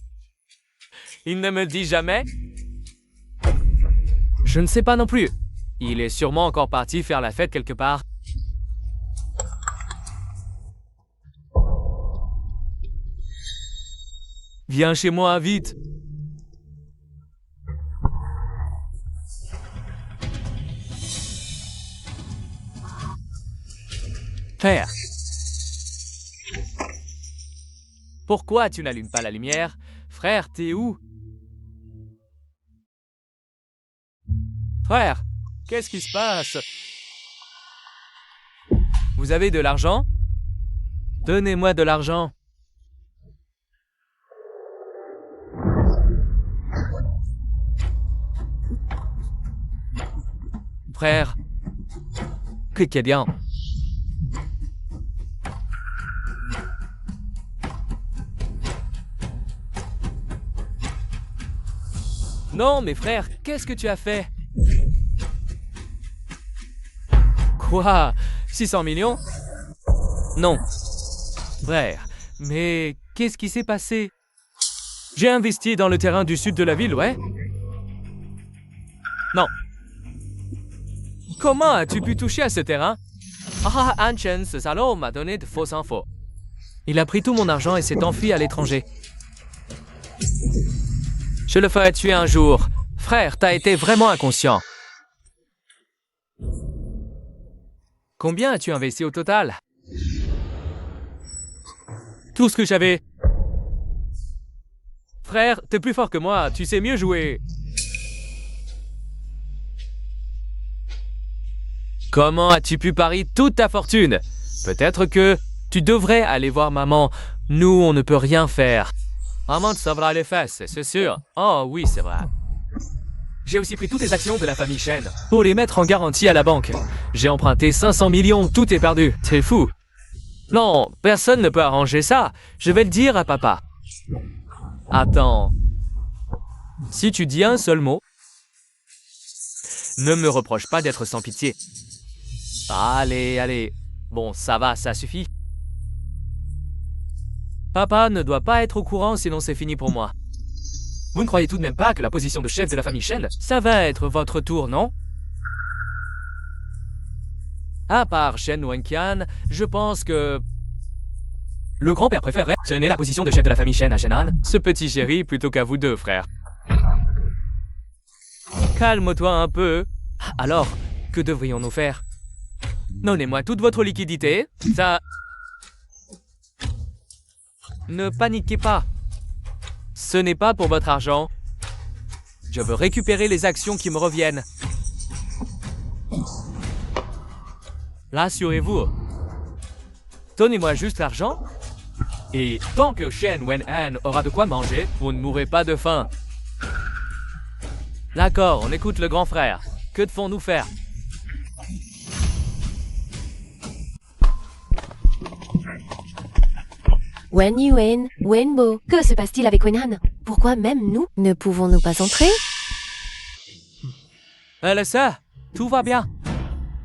Il ne me dit jamais? Je ne sais pas non plus. Il est sûrement encore parti faire la fête quelque part. Viens chez moi, vite. Père. Pourquoi tu n'allumes pas la lumière? Frère, t'es où? Frère, qu'est-ce qui se passe? Vous avez de l'argent? Donnez-moi de l'argent. Frère, qu'est-ce bien? Non, mais frère, qu'est-ce que tu as fait? Quoi? 600 millions? Non. Frère, mais qu'est-ce qui s'est passé? J'ai investi dans le terrain du sud de la ville, ouais? Non. Comment as-tu pu toucher à ce terrain? Ah, Anchen, ce salaud m'a donné de fausses infos. Il a pris tout mon argent et s'est enfui à l'étranger. Je le ferai tuer un jour. Frère, t'as été vraiment inconscient. Combien as-tu investi au total? Tout ce que j'avais. Frère, t'es plus fort que moi, tu sais mieux jouer. Comment as-tu pu parier toute ta fortune? Peut-être que tu devrais aller voir maman. Nous, on ne peut rien faire. Maman te sauvera les fesses, c'est sûr. Oh oui, c'est vrai. J'ai aussi pris toutes les actions de la famille Shen pour les mettre en garantie à la banque. J'ai emprunté 500 millions, tout est perdu. C'est fou. Non, personne ne peut arranger ça. Je vais le dire à papa. Attends. Si tu dis un seul mot, ne me reproche pas d'être sans pitié. Allez, allez. Bon, ça va, ça suffit. Papa ne doit pas être au courant, sinon c'est fini pour moi. Vous ne croyez tout de même pas que la position de chef de la famille Shen, ça va être votre tour, non? À part Shen Wenqian, je pense que... le grand-père préférerait tenir la position de chef de la famille Shen à Shen'an, ce petit chéri, plutôt qu'à vous deux, frère. Calme-toi un peu. Alors, que devrions-nous faire? Donnez-moi toute votre liquidité, ça... Ne paniquez pas. Ce n'est pas pour votre argent. Je veux récupérer les actions qui me reviennent. Rassurez-vous. Donnez-moi juste l'argent. Et tant que Shen Wen'an aura de quoi manger, vous ne mourrez pas de faim. D'accord, on écoute le grand frère. Que devons-nous faire? Wen Yuan, Wenbo, que se passe-t-il avec Wenhan? Pourquoi même nous ne pouvons-nous pas entrer? Elle ça, tout va bien.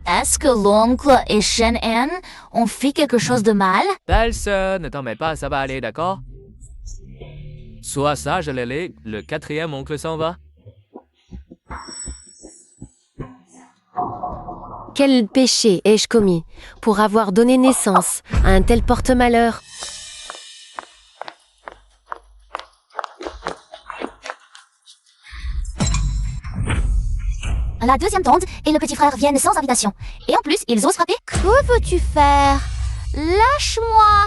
Est-ce que l'oncle et Shen'an ont fait quelque chose de mal? Belle-sœur, ne t'en mets pas, ça va aller, d'accord? Sois sage, Lélé, le quatrième oncle s'en va. Quel péché ai-je commis pour avoir donné naissance à un tel porte-malheur? La deuxième tante et le petit frère viennent sans invitation. Et en plus, ils osent frapper. Que veux-tu faire? Lâche-moi!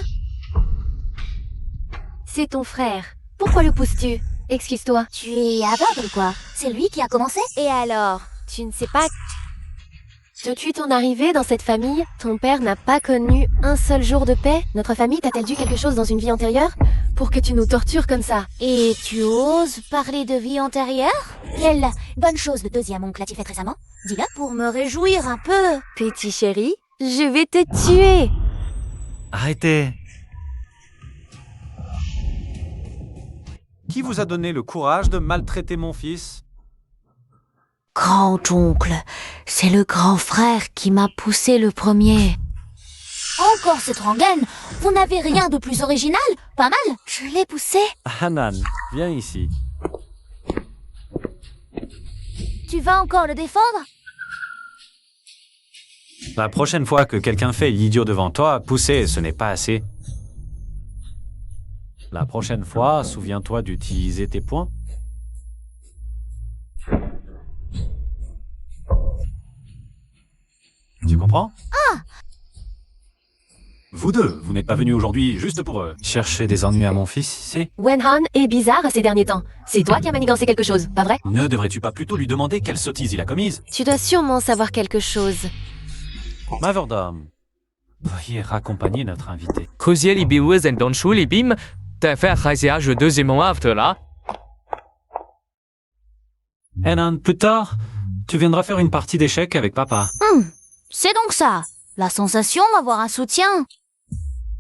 C'est ton frère. Pourquoi le pousses-tu? Excuse-toi. Tu es aveugle, quoi. C'est lui qui a commencé. Et alors? Tu ne sais pas... Depuis ton arrivée dans cette famille, ton père n'a pas connu un seul jour de paix? Notre famille t'a-t-elle dû quelque chose dans une vie antérieure pour que tu nous tortures comme ça? Et tu oses parler de vie antérieure? Quelle bonne chose le deuxième oncle a-t-il fait récemment? Dis-le pour me réjouir un peu. Petit chéri, je vais te tuer! Arrêtez. Qui vous a donné le courage de maltraiter mon fils? Grand-oncle, c'est le grand frère qui m'a poussé le premier. Encore cette rengaine? Vous n'avez rien de plus original? Pas mal? Je l'ai poussé. Hanan, viens ici. Tu vas encore le défendre? La prochaine fois que quelqu'un fait l'idiot devant toi, pousser, ce n'est pas assez. La prochaine fois, souviens-toi d'utiliser tes poings. Tu comprends? Vous deux, vous n'êtes pas venus aujourd'hui juste pour chercher des ennuis à mon fils, c'est? Wenhan est bizarre ces derniers temps. C'est toi qui as manigancé quelque chose, pas vrai? Ne devrais-tu pas plutôt lui demander quelle sottise il a commise? Tu dois sûrement savoir quelque chose. Maverdam, veuillez raccompagner notre invité. 库杰里比乌森东处理兵，在faire je deuxième after là. Henan, plus tard, tu viendras faire une partie d'échecs avec papa. C'est donc ça. La sensation d'avoir un soutien.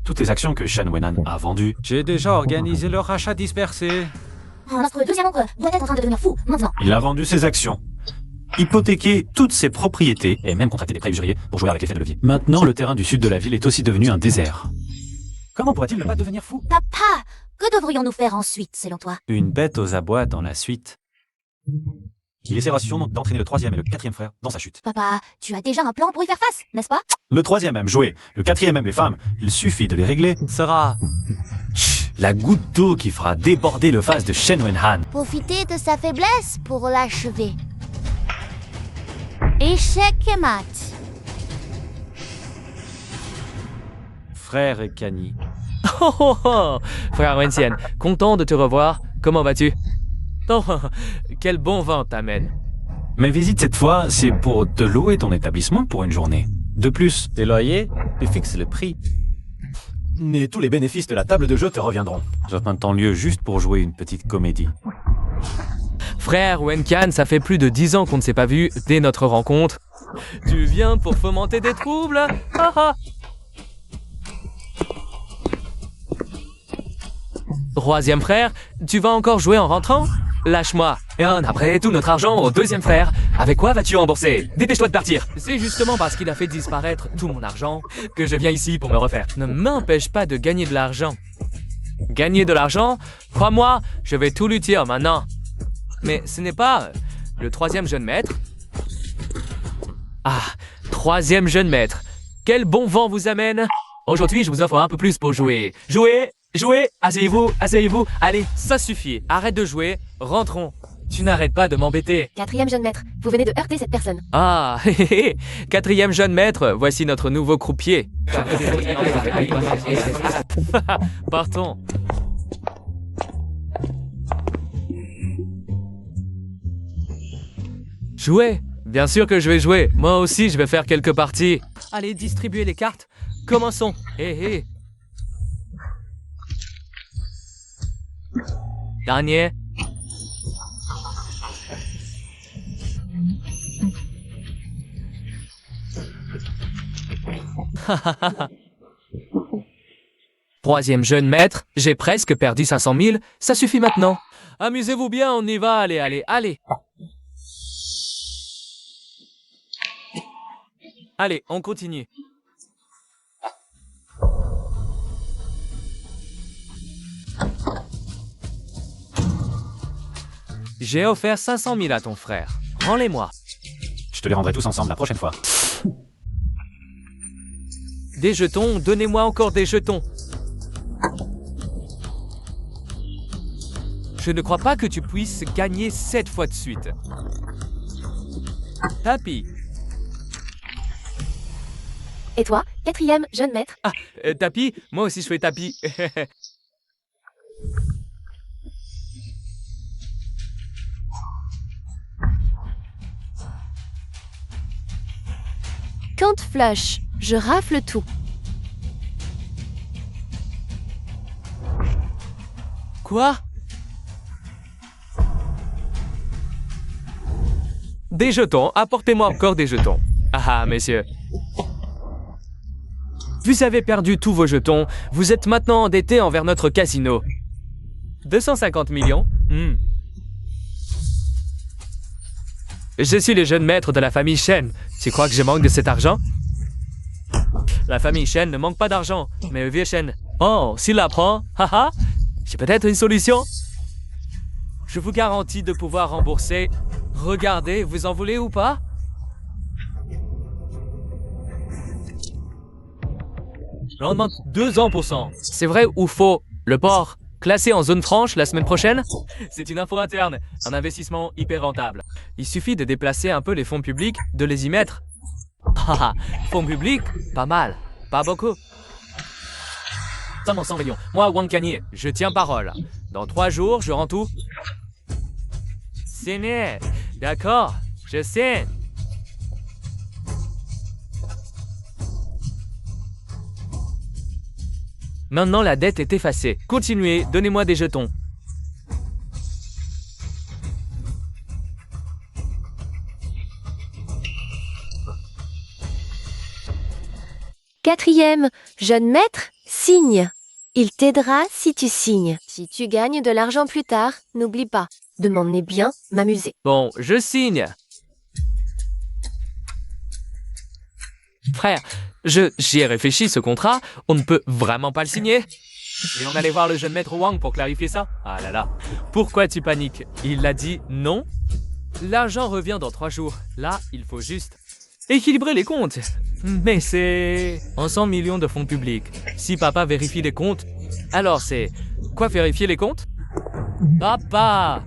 Toutes les actions que Shen Wenan a vendues. J'ai déjà organisé leur rachat dispersé. Notre deuxième oncle doit être en train de devenir fou, maintenant. Il a vendu ses actions, hypothéqué toutes ses propriétés et même contracté des prêts usuriers pour jouer avec l'effet de levier. Maintenant, le terrain du sud de la ville est aussi devenu un désert. Comment pourrait-il ne pas devenir fou? Papa, que devrions-nous faire ensuite, selon toi? Une bête aux abois dans la suite. Il essaiera sûrement d'entraîner le troisième et le quatrième frère dans sa chute. Papa, tu as déjà un plan pour y faire face, n'est-ce pas? Le troisième aime jouer, le quatrième aime les femmes. Il suffit de les régler. Sera Chut, la goutte d'eau qui fera déborder le vase de Shen Wenhan. Profitez de sa faiblesse pour l'achever. Échec et mat. Frère et Kani. Oh oh oh, frère Wenxian, content de te revoir. Comment vas-tu? Oh, quel bon vent t'amène. Mes visites cette fois, c'est pour te louer ton établissement pour une journée. De plus, tes loyers, tu fixes le prix. Et tous les bénéfices de la table de jeu te reviendront. J'attends ton lieu juste pour jouer une petite comédie. Frère Wenkan, ça fait plus de 10 ans qu'on ne s'est pas vu dès notre rencontre. Tu viens pour fomenter des troubles? Ah ah. Troisième frère, tu vas encore jouer en rentrant? Lâche-moi. Et après tout notre argent au deuxième frère. Avec quoi vas-tu rembourser? Dépêche-toi de partir. C'est justement parce qu'il a fait disparaître tout mon argent que je viens ici pour me refaire. Ne m'empêche pas de gagner de l'argent. Gagner de l'argent? Crois-moi, je vais tout lui dire maintenant. Mais ce n'est pas le troisième jeune maître. Ah, troisième jeune maître. Quel bon vent vous amène? Aujourd'hui, je vous offre un peu plus pour jouer. Jouez! Jouez, asseyez-vous, asseyez-vous. Allez, ça suffit. Arrête de jouer, rentrons. Tu n'arrêtes pas de m'embêter. Quatrième jeune maître, vous venez de heurter cette personne. Ah, quatrième jeune maître, voici notre nouveau croupier. Partons. Jouer? Bien sûr que je vais jouer. Moi aussi, je vais faire quelques parties. Allez, distribuez les cartes. Commençons. Hé, hé. Dernier. Troisième jeune maître, j'ai presque perdu 500 000, ça suffit maintenant. Amusez-vous bien, on y va, allez, allez, allez. Allez, on continue. J'ai offert 500 000 à ton frère. Rends-les-moi. Je te les rendrai tous ensemble la prochaine fois. Des jetons, donnez-moi encore des jetons. Je ne crois pas que tu puisses gagner 7 fois de suite. Tapis. Et toi, quatrième jeune maître? Ah, tapis? Moi aussi je fais tapis. Quand flush, je rafle tout. Quoi? Des jetons, apportez-moi encore des jetons. Ah, messieurs. Vous avez perdu tous vos jetons, vous êtes maintenant endettés envers notre casino. 250 millions? Je suis le jeune maître de la famille Shen. Tu crois que je manque de cet argent? La famille Shen ne manque pas d'argent, mais le vieux Shen. Oh, s'il la prend, haha, j'ai peut-être une solution. Je vous garantis de pouvoir rembourser. Regardez, vous en voulez ou pas? J'en demande 200%. C'est vrai ou faux? Le port, classé en zone franche la semaine prochaine? C'est une info interne, un investissement hyper rentable. Il suffit de déplacer un peu les fonds publics, de les y mettre. Haha, fonds publics, pas mal, pas beaucoup. Seulement 100 millions. Moi, Wang Kanye, je tiens parole. Dans 3 jours, je rends tout. C'est net. D'accord, je sais. Maintenant, la dette est effacée. Continuez, donnez-moi des jetons. Quatrième, jeune maître, signe. Il t'aidera si tu signes. Si tu gagnes de l'argent plus tard, n'oublie pas de m'emmener bien m'amuser. Bon, je signe. Frère, j'y ai réfléchi, ce contrat, on ne peut vraiment pas le signer. Et on allait voir le jeune maître Wang pour clarifier ça. Ah là là, pourquoi tu paniques? Il a dit non. L'argent revient dans 3 jours. Là, il faut juste équilibrer les comptes. Mais c'est en 100 millions de fonds publics. Si papa vérifie les comptes, alors c'est quoi vérifier les comptes? Papa!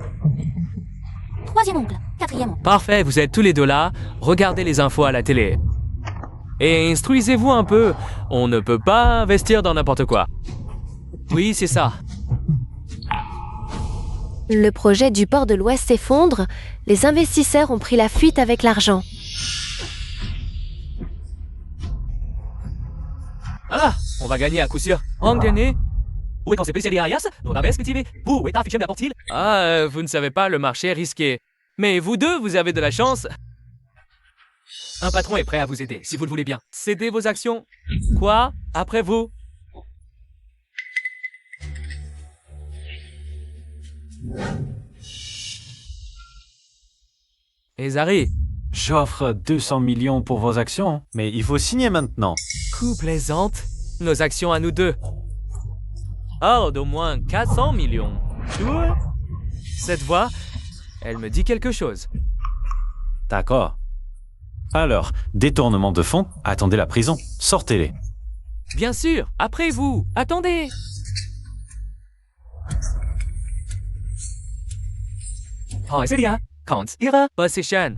Troisième oncle, quatrième oncle. Parfait, vous êtes tous les deux là. Regardez les infos à la télé. Et instruisez-vous un peu. On ne peut pas investir dans n'importe quoi. Oui, c'est ça. Le projet du port de l'Ouest s'effondre. Les investisseurs ont pris la fuite avec l'argent. Ah, on va gagner à coup sûr. En gagner? Vous ne savez pas, le marché est risqué. Mais vous deux, vous avez de la chance. Un patron est prêt à vous aider, si vous le voulez bien. Cédez vos actions. Quoi? Après vous? Et Zari? J'offre 200 millions pour vos actions, mais il faut signer maintenant. Coup plaisante. Nos actions à nous deux. Oh, d'au moins 400 millions. Ouais. Cette voix, elle me dit quelque chose. D'accord. Alors, détournement de fonds, attendez la prison. Sortez-les. Bien sûr, après vous. Attendez. Possession.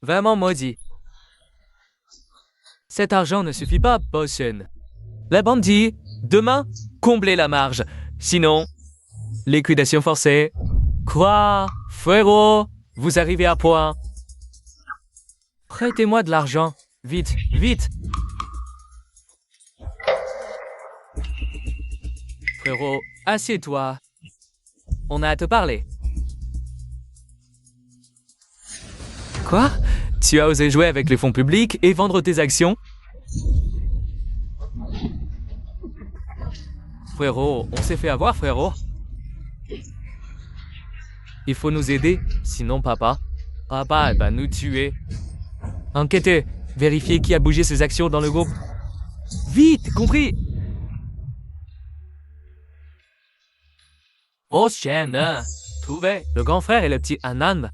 Vraiment maudit. Cet argent ne suffit pas, Potion. La bande dit, demain, comblez la marge. Sinon, liquidation forcée. Quoi? Frérot, vous arrivez à point. Prêtez-moi de l'argent. Vite, vite. Frérot, assieds-toi. On a à te parler. Quoi? Tu as osé jouer avec les fonds publics et vendre tes actions? Frérot, on s'est fait avoir, frérot. Il faut nous aider, sinon papa va nous tuer. Enquêtez, vérifiez qui a bougé ses actions dans le groupe. Vite, compris? Oh, chaîne, trouvé. Le grand frère et le petit Anand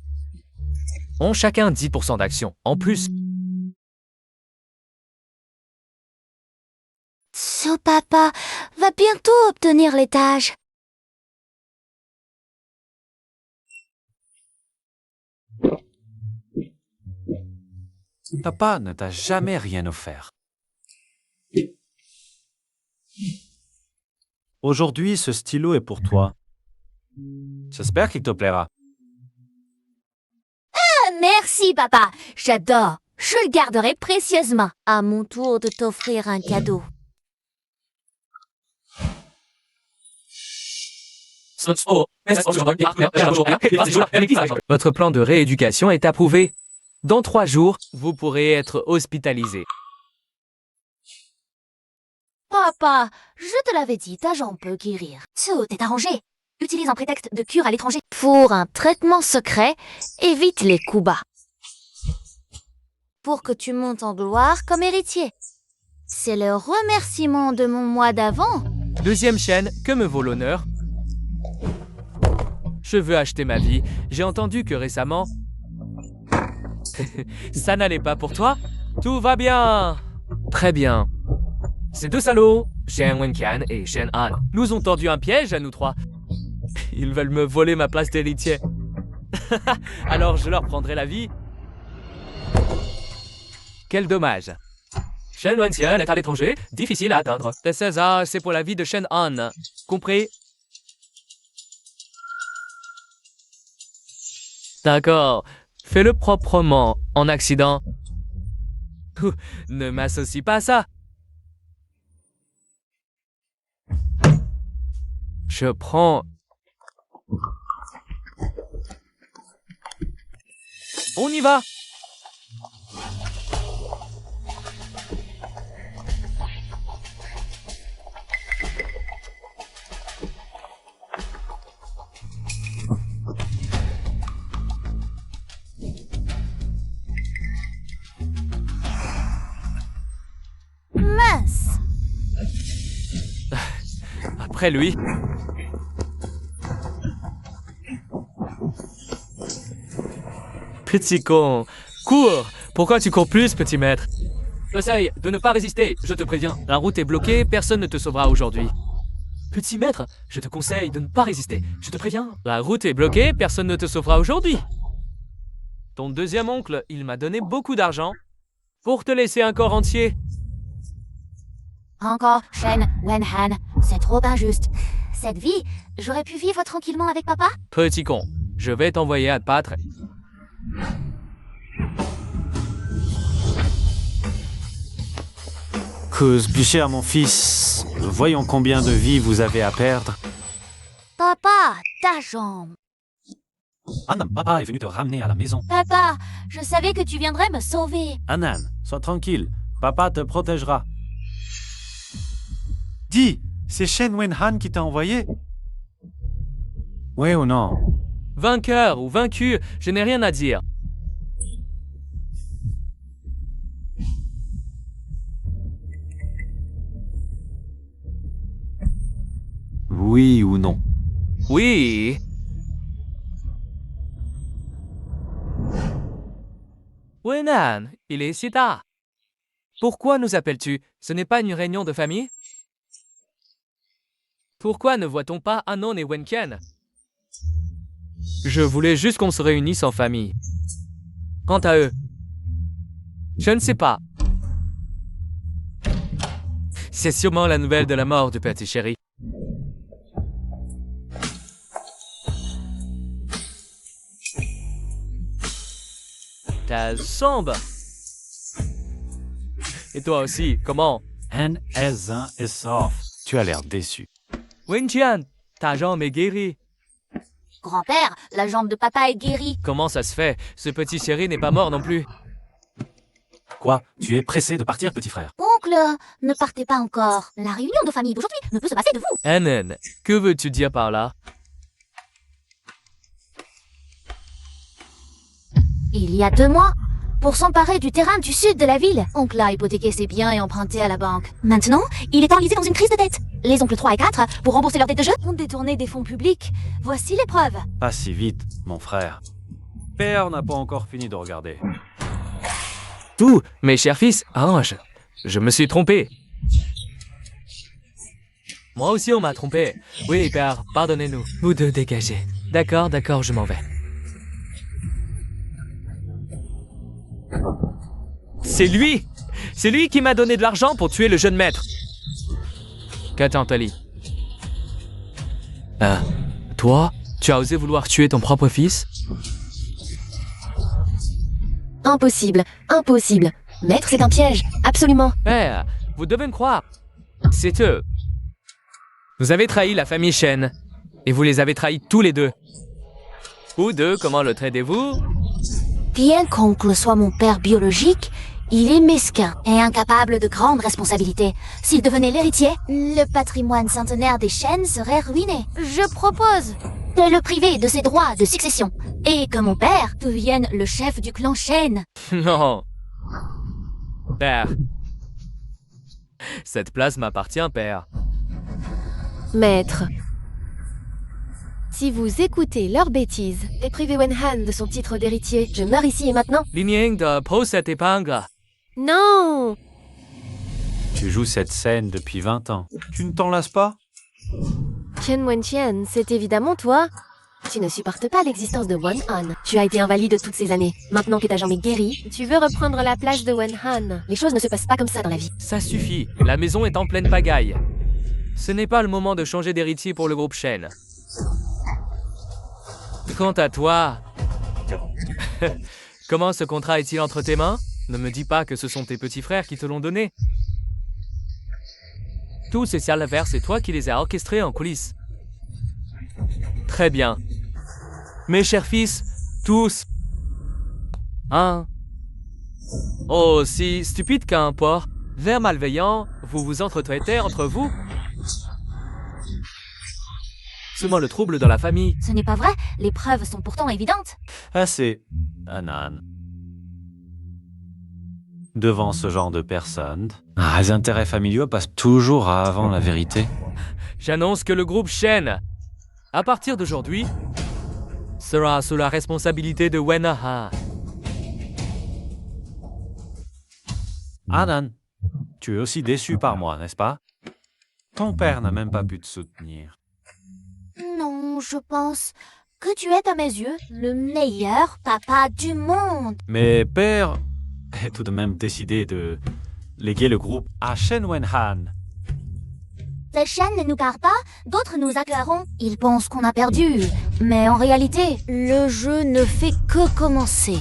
ont chacun 10% d'actions. En plus, Ce papa va bientôt obtenir l'étage. Papa ne t'a jamais rien offert. Aujourd'hui, ce stylo est pour toi. J'espère qu'il te plaira. Merci, papa. J'adore. Je le garderai précieusement. À mon tour de t'offrir un cadeau. Votre plan de rééducation est approuvé. Dans 3 jours, vous pourrez être hospitalisé. Papa, je te l'avais dit, ta jambe peut guérir. Tout est arrangé. Utilise un prétexte de cure à l'étranger. Pour un traitement secret, évite les coups bas. Pour que tu montes en gloire comme héritier. C'est le remerciement de mon mois d'avant. Deuxième chaîne, que me vaut l'honneur? Je veux acheter ma vie. J'ai entendu que récemment... Ça n'allait pas pour toi? Tout va bien. Très bien. Ces deux salauds, Shen Wenqian et Shen Han, nous ont tendu un piège à nous 3. Ils veulent me voler ma place d'héritier. Alors je leur prendrai la vie. Quel dommage. Shen Wenxian est à l'étranger, difficile à atteindre. Les César, c'est pour la vie de Shen Han. Compris? D'accord. Fais-le proprement, en accident. Ouh, ne m'associe pas à ça. Je prends... On y va. Mince. Après lui. Petit con. Cours. Pourquoi tu cours plus, petit maître? Essaye de ne pas résister, je te préviens. La route est bloquée, personne ne te sauvera aujourd'hui. Petit maître, je te conseille de ne pas résister, je te préviens. La route est bloquée, personne ne te sauvera aujourd'hui. Ton deuxième oncle, il m'a donné beaucoup d'argent pour te laisser un corps entier. Encore Shen Wenhan, c'est trop injuste. Cette vie, j'aurais pu vivre tranquillement avec papa? Petit con, je vais t'envoyer à te battre. Plus cher mon fils, voyons combien de vies vous avez à perdre. Papa, ta jambe. Anan, papa est venu te ramener à la maison. Papa, je savais que tu viendrais me sauver. Anan, sois tranquille, papa te protégera. Dis, c'est Shen Wenhan qui t'a envoyé? Oui ou non? Vainqueur ou vaincu, je n'ai rien à dire. Oui ou non? Oui. Wenan, il est si tard. Pourquoi nous appelles-tu? Ce n'est pas une réunion de famille? Pourquoi ne voit-on pas Anon et Wenqian? Je voulais juste qu'on se réunisse en famille. Quant à eux, je ne sais pas. C'est sûrement la nouvelle de la mort du petit chéri. Ta sombre. Et toi aussi, comment? Tu as l'air déçu. Wenqian, ta jambe est guérie. Grand-père, la jambe de papa est guérie. Comment ça se fait? Ce petit chéri n'est pas mort non plus. Quoi? Tu es pressé de partir, petit frère? Oncle, ne partez pas encore. La réunion de famille d'aujourd'hui ne peut se passer de vous. Anon, que veux-tu dire par là? Il y a 2 mois, pour s'emparer du terrain du sud de la ville, oncle a hypothéqué ses biens et emprunté à la banque. Maintenant, il est enlisé dans une crise de dette. Les oncles 3 et 4, pour rembourser leurs dettes de jeu, ont détourné des fonds publics. Voici les preuves. Pas si vite, mon frère. Père n'a pas encore fini de regarder. Tout, mes chers fils, je me suis trompé. Moi aussi on m'a trompé. Oui, père, pardonnez-nous. Vous deux dégagez. D'accord, je m'en vais. C'est lui qui m'a donné de l'argent pour tuer le jeune maître. Qu'attends, Tali? Toi, tu as osé vouloir tuer ton propre fils? Impossible, impossible. Maître, c'est un piège, absolument. Père, vous devez me croire. C'est eux. Vous avez trahi la famille Shen. Et vous les avez trahis tous les deux. Vous deux, comment le traitez-vous? Bien qu'oncle soit mon père biologique, il est mesquin et incapable de grandes responsabilités. S'il devenait l'héritier, le patrimoine centenaire des Shen serait ruiné. Je propose de le priver de ses droits de succession et que mon père devienne le chef du clan Shen. Non. Père. Cette place m'appartient, père. Maître. Si vous écoutez leurs bêtises et privez Wenhan de son titre d'héritier, je meurs ici et maintenant. Ligneng de pose cette épingle. Non! Tu joues cette scène depuis 20 ans. Tu ne t'en lasses pas? Chen Wenqian, c'est évidemment toi. Tu ne supportes pas l'existence de Wen-Han. Tu as été invalide toutes ces années. Maintenant que ta jambe est guérie, tu veux reprendre la place de Wen-Han. Les choses ne se passent pas comme ça dans la vie. Ça suffit, la maison est en pleine pagaille. Ce n'est pas le moment de changer d'héritier pour le groupe Shen. Quant à toi... Comment ce contrat est-il entre tes mains? Ne me dis pas que ce sont tes petits frères qui te l'ont donné. Tous ces sales affaires, c'est toi qui les as orchestrés en coulisses. Très bien. Mes chers fils, tous... Hein? Aussi stupide qu'un porc, vers malveillant, vous vous entretraitez entre vous? Seulement le trouble dans la famille. Ce n'est pas vrai, les preuves sont pourtant évidentes. Assez, Anan. Devant ce genre de personnes, les intérêts familiaux passent toujours avant la vérité. J'annonce que le groupe Shen, à partir d'aujourd'hui, sera sous la responsabilité de Wen-Han. Anan, tu es aussi déçu par moi, n'est-ce pas? Ton père n'a même pas pu te soutenir. Non, je pense que tu es à mes yeux le meilleur papa du monde. Mais père a tout de même décidé de léguer le groupe à Shen Wen-Han. Les chaînes ne nous gardent pas, d'autres nous accueilleront. Ils pensent qu'on a perdu, mais en réalité, le jeu ne fait que commencer.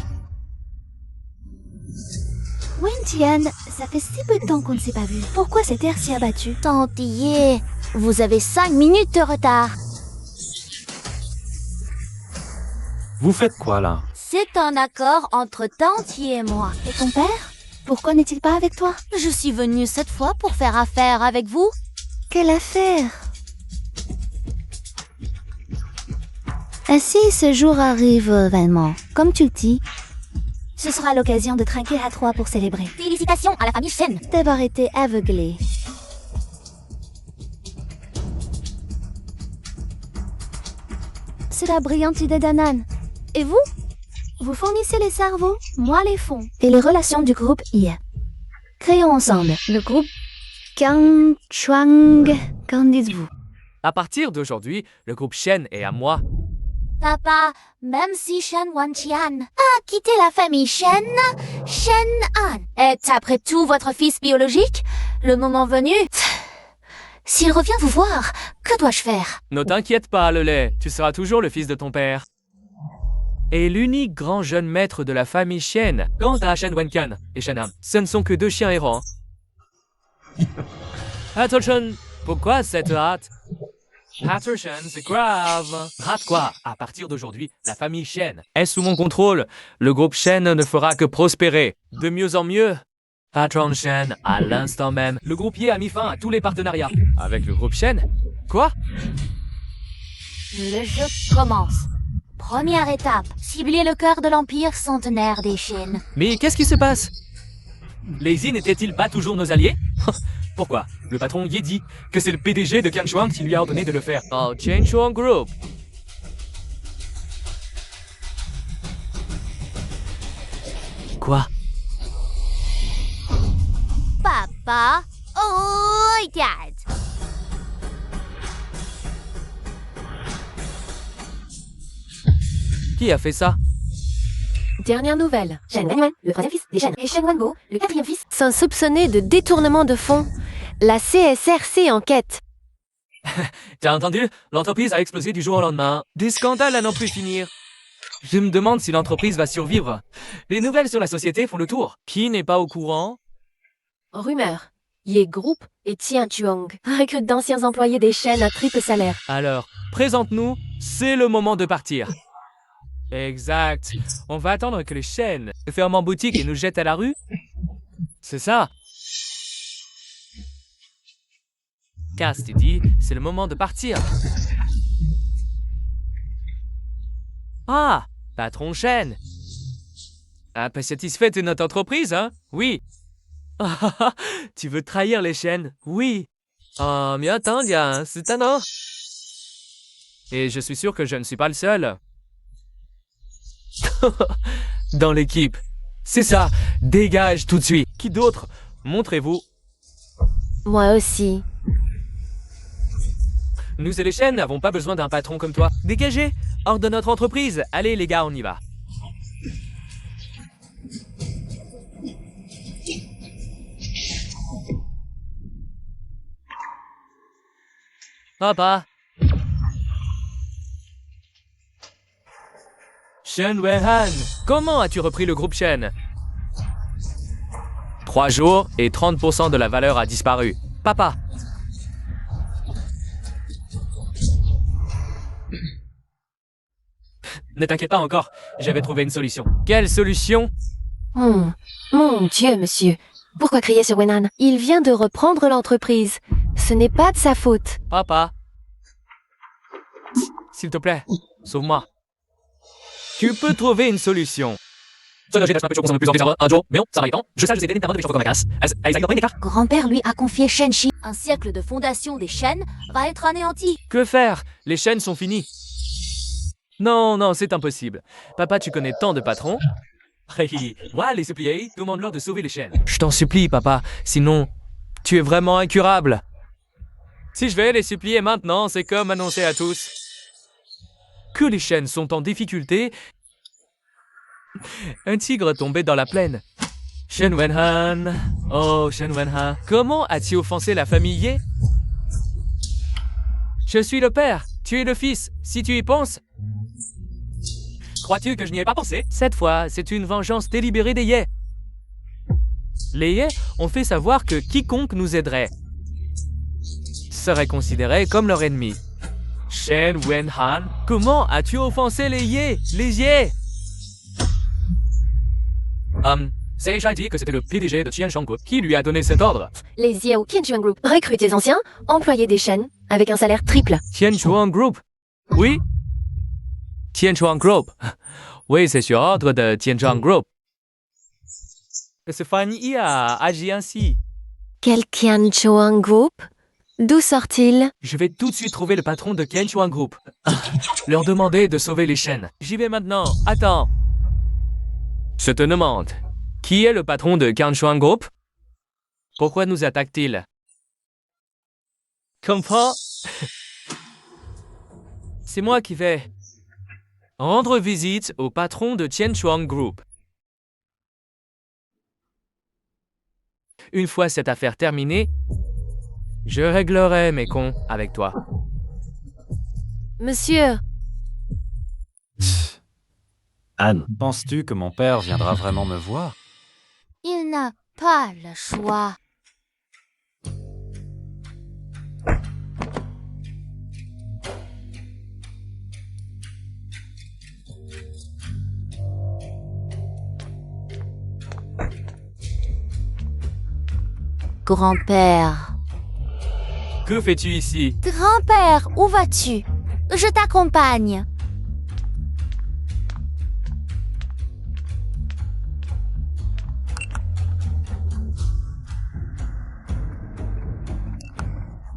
Wen-Tian, ça fait si peu de temps qu'on ne s'est pas vu. Pourquoi cet air si abattu? Tantillé, vous avez 5 minutes de retard. Vous faites quoi là? C'est un accord entre Tantier et moi. Et ton père? Pourquoi n'est-il pas avec toi? Je suis venue cette fois pour faire affaire avec vous. Quelle affaire? Ainsi, ce jour arrive vainement. Comme tu le dis, ce sera l'occasion de trinquer à trois pour célébrer. Félicitations à la famille Shen. D'avoir été aveuglé. C'est la brillante idée d'Anan. Et vous? Vous fournissez les cerveaux, moi les fonds. Et les relations du groupe I. Créons ensemble le groupe Kang Chuang. Qu'en dites-vous? À partir d'aujourd'hui, le groupe Shen est à moi. Papa, même si Shen Wen-Tian a quitté la famille Shen, Shen-Han est après tout votre fils biologique. Le moment venu, s'il revient vous voir, que dois-je faire? Ne t'inquiète pas, le lait, tu seras toujours le fils de ton père. Et l'unique grand jeune maître de la famille Shen, quant à Shen Wen-Kan et Shen-Han, ce ne sont que deux chiens errants. Attention, pourquoi cette hâte? Attention, c'est grave. Rate quoi? À partir d'aujourd'hui, la famille Shen est sous mon contrôle. Le groupe Shen ne fera que prospérer. De mieux en mieux. Patron Shen, à l'instant même, le groupe Yi a mis fin à tous les partenariats. Avec le groupe Shen? Quoi? Le jeu commence. Première étape, cibler le cœur de l'Empire centenaire des Shen. Mais qu'est-ce qui se passe? Les Yi n'étaient-ils pas toujours nos alliés? Pourquoi? Le patron Yi dit que c'est le PDG de Kangchuan qui lui a ordonné de le faire. Oh, Kangchuan Group. Quoi? Papa, oh, dad. Qui a fait ça? Dernière nouvelle. Shen Wenwen, le troisième fils des Shen, et Shen Wenbo, le quatrième fils, sont soupçonnés de détournement de fonds. La CSRC enquête. T'as entendu? L'entreprise a explosé du jour au lendemain. Des scandales à n'en plus finir. Je me demande si l'entreprise va survivre. Les nouvelles sur la société font le tour. Qui n'est pas au courant? Rumeur. Ye Group et Tian Chuang recrutent d'anciens employés des Shen à triple salaire. Alors, présente-nous, c'est le moment de partir. Exact. On va attendre que les Shen ferment en boutique et nous jettent à la rue? C'est ça? Cass, tu dis, c'est le moment de partir. Ah, patron Shen. Un peu satisfait de notre entreprise, hein? Oui. Ah, tu veux trahir les Shen? Oui. Oh, mais attends, c'est un an. Et je suis sûr que je ne suis pas le seul. Dans l'équipe. C'est ça, dégage tout de suite. Qui d'autre? Montrez-vous. Moi aussi. Nous et les Shen n'avons pas besoin d'un patron comme toi. Dégagez! Hors de notre entreprise! Allez les gars, on y va. Papa! Shen Wenhan! Comment as-tu repris le groupe Shen? 3 jours et 30% de la valeur a disparu. Papa! Ne t'inquiète pas encore, j'avais trouvé une solution. Quelle solution? Mon Dieu, monsieur. Pourquoi crier sur Wenhan? Il vient de reprendre l'entreprise. Ce n'est pas de sa faute. Papa? S'il te plaît, sauve-moi. Tu peux trouver une solution. Grand-père lui a confié Shenshi. Un siècle de fondation des Shen va être anéanti. Que faire? Les chaînes sont finies. Non, c'est impossible. Papa, tu connais tant de patrons. Moi, les suppliés, demande-leur de sauver les chaînes. Je t'en supplie, papa, sinon, tu es vraiment incurable. Si je vais les supplier maintenant, c'est comme annoncer à tous que les chaînes sont en difficulté. Un tigre tombé dans la plaine. Shen Wenhan. Oh, Shen Wenhan. Comment as-tu offensé la famille Ye? Je suis le père, tu es le fils. Si tu y penses... Crois-tu que je n'y ai pas pensé? Cette fois, c'est une vengeance délibérée des Ye. Les Ye ont fait savoir que quiconque nous aiderait serait considéré comme leur ennemi. Shen Wenhan, comment as-tu offensé les Ye? Les Ye! Seisha dit que c'était le PDG de Tianchuan Group qui lui a donné cet ordre. Les Yeo Tianchuan Group recrutent les anciens, employés des Shen, avec un salaire triple. Tianchuan Group? Oui? Tianchuan Group? Oui, c'est sur ordre de Tianchuan Group. Ce famille a agi ainsi. Quel Tianchuan Group? D'où sort-il? Je vais tout de suite trouver le patron de Tianchuan Group. Leur demander de sauver les chaînes. J'y vais maintenant. Attends. Je te demande, qui est le patron de Tianchuan Group? Pourquoi nous attaque-t-il? Comprends? C'est moi qui vais rendre visite au patron de Tianchuan Group. Une fois cette affaire terminée, je réglerai mes cons avec toi. Monsieur, Anne, penses-tu que mon père viendra vraiment me voir? Il n'a pas le choix. Grand-père. Que fais-tu ici? Grand-père, où vas-tu? Je t'accompagne.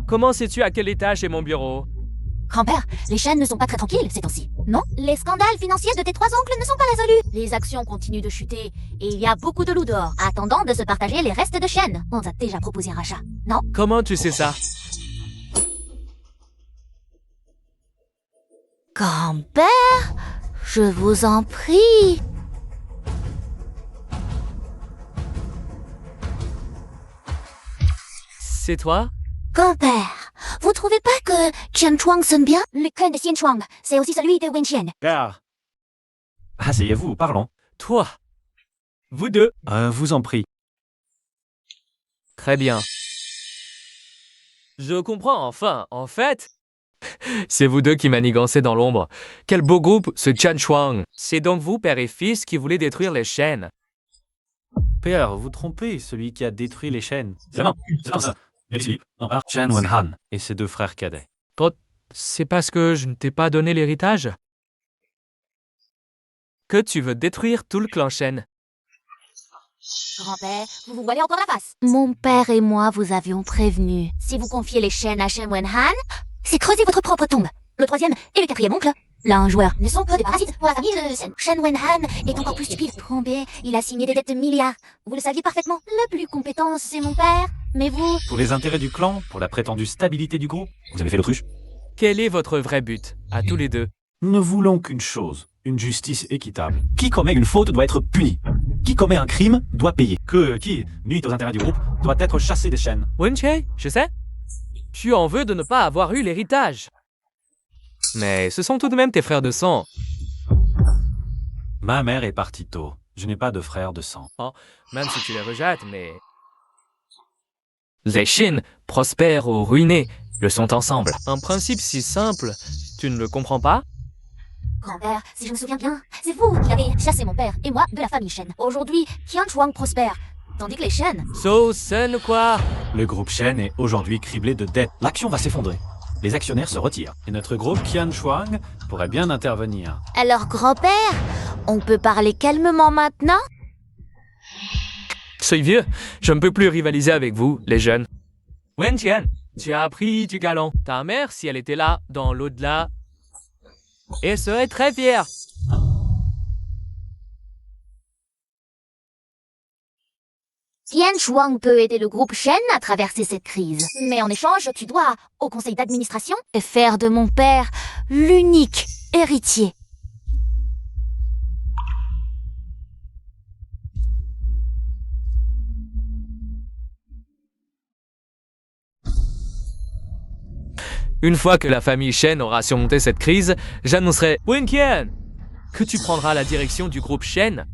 Comment sais-tu à quel étage est mon bureau? Grand-père, les chaînes ne sont pas très tranquilles ces temps-ci, non? Les scandales financiers de tes 3 oncles ne sont pas résolus. Les actions continuent de chuter et il y a beaucoup de loups dehors, attendant de se partager les restes de chaînes. On t'a déjà proposé un rachat, non? Comment tu sais ça? Grand-père, je vous en prie. C'est toi? Grand-père, vous trouvez pas que Chen Chuang sonne bien? Le clan de Xian Chuang, c'est aussi celui de Wen Qian. Père! Asseyez-vous, parlons. Toi. Vous deux. Vous en prie. Très bien. Je comprends enfin. En fait, c'est vous deux qui manigancez dans l'ombre. Quel beau groupe, ce Tianchuan. C'est donc vous, père et fils, qui voulez détruire les chaînes. Père, vous trompez, celui qui a détruit les chaînes. C'est ça. Shen Wenhan et ses 2 frères cadets. C'est parce que je ne t'ai pas donné l'héritage que tu veux détruire tout le clan Shen. Grand-père, vous vous voilez encore la face. Mon père et moi vous avions prévenu. Si vous confiez les chaînes à Shen Wenhan, c'est creuser votre propre tombe. Le 3e et le 4e oncle, là un joueur, ne sont que des parasites pour la famille de Shen. Shen Wenhan est encore plus stupide. Grand-père, il a signé des dettes de milliards. Vous le saviez parfaitement. Le plus compétent, c'est mon père. Mais vous... Pour les intérêts du clan, pour la prétendue stabilité du groupe, vous avez fait l'autruche. Quel est votre vrai but, à tous les deux? Nous ne voulons qu'une chose, une justice équitable. Qui commet une faute doit être puni. Qui commet un crime doit payer. Qui nuit aux intérêts du groupe doit être chassé des chaînes. Wenqie, je sais. Tu en veux de ne pas avoir eu l'héritage. Mais ce sont tout de même tes frères de sang. Ma mère est partie tôt. Je n'ai pas de frère de sang. Même si tu les rejettes, mais... Les Shin, prospères ou ruinés, le sont ensemble. Un principe si simple, tu ne le comprends pas? Grand-père, si je me souviens bien, c'est vous qui avez chassé mon père et moi de la famille Shen. Aujourd'hui, Qian Chuang prospère, tandis que les Shen... So, Sen quoi? Le groupe Shen est aujourd'hui criblé de dettes. L'action va s'effondrer. Les actionnaires se retirent. Et notre groupe Qian Chuang pourrait bien intervenir. Alors, grand-père, on peut parler calmement maintenant? Sois vieux, je ne peux plus rivaliser avec vous, les jeunes. Wen Tian, tu as appris du galant. Ta mère, si elle était là, dans l'au-delà, elle serait très fière. Qian Chuang peut aider le groupe Shen à traverser cette crise. Mais en échange, tu dois, au conseil d'administration, faire de mon père l'unique héritier. Une fois que la famille Shen aura surmonté cette crise, j'annoncerai Wen Qian que tu prendras la direction du groupe Shen.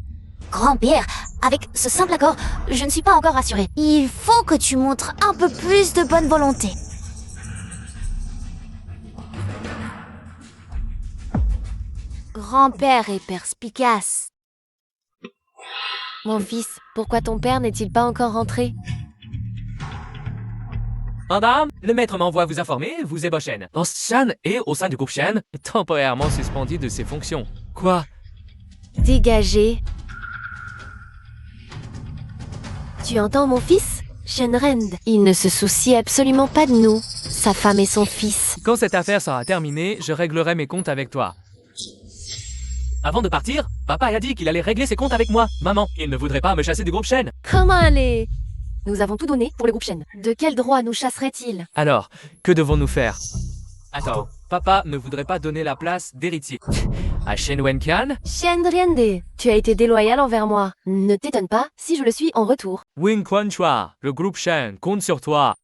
Grand-père, avec ce simple accord, je ne suis pas encore rassurée. Il faut que tu montres un peu plus de bonne volonté. Grand-père est perspicace. Mon fils, pourquoi ton père n'est-il pas encore rentré? Madame, le maître m'envoie vous informer, vous et Shen. Lost Shan est au sein du groupe Shen, temporairement suspendu de ses fonctions. Quoi? Dégagé. Tu entends, mon fils? Shenrend, il ne se soucie absolument pas de nous, sa femme et son fils. Quand cette affaire sera terminée, je réglerai mes comptes avec toi. Avant de partir, papa a dit qu'il allait régler ses comptes avec moi. Maman, il ne voudrait pas me chasser du groupe Shen. Comment aller? Nous avons tout donné pour le groupe Shen. De quel droit nous chasserait-il? Alors, que devons-nous faire? Attends, papa ne voudrait pas donner la place d'héritier à Shen Wenqian? Shenriende, tu as été déloyal envers moi. Ne t'étonne pas si je le suis en retour. Wing Quanchua, le groupe Shen compte sur toi.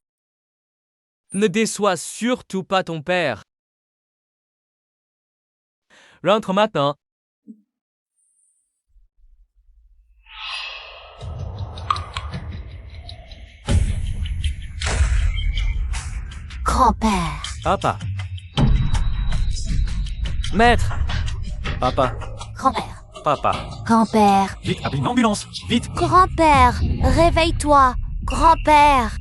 Ne déçois surtout pas ton père. Rentre maintenant. Grand-père. Papa. Maître, Papa. Grand-père. Papa. Grand-père. Vite, appelle une ambulance. Vite. Grand-père. Réveille-toi. Grand-père.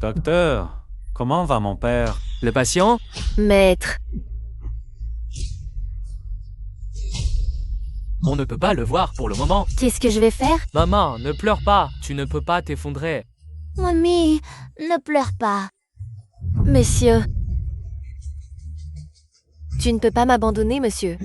Docteur, comment va mon père? le patient? Maître, On ne peut pas le voir pour le moment. qu'est-ce que je vais faire? Maman, ne pleure pas. Tu ne peux pas t'effondrer. Mamie, ne pleure pas. Monsieur. Tu ne peux pas m'abandonner, monsieur.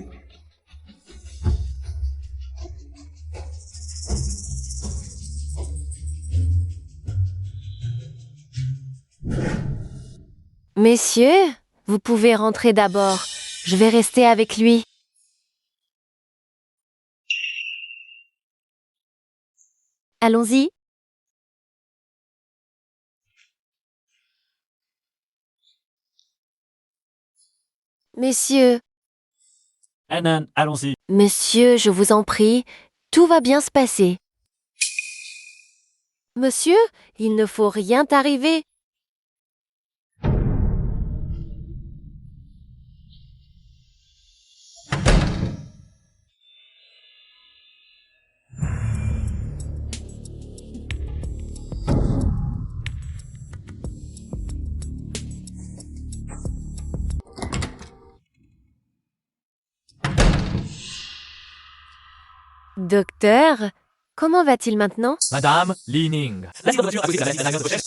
Messieurs, vous pouvez rentrer d'abord. Je vais rester avec lui. Allons-y. Messieurs, Anan, allons-y. monsieur, je vous en prie, tout va bien se passer. Monsieur, il ne faut rien t'arriver. Docteur, comment va-t-il maintenant? Madame Li Ning.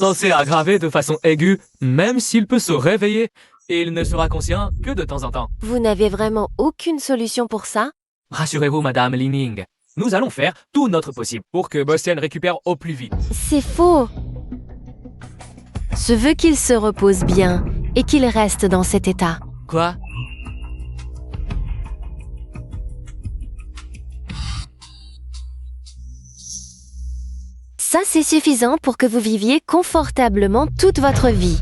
Non, c'est aggravé de façon aiguë, même s'il peut se réveiller. Et il ne sera conscient que de temps en temps. Vous n'avez vraiment aucune solution pour ça? Rassurez-vous, Madame Li Ning. Nous allons faire tout notre possible pour que Bostian récupère au plus vite. C'est faux. Je veux qu'il se repose bien et qu'il reste dans cet état. Quoi? Ça, c'est suffisant pour que vous viviez confortablement toute votre vie.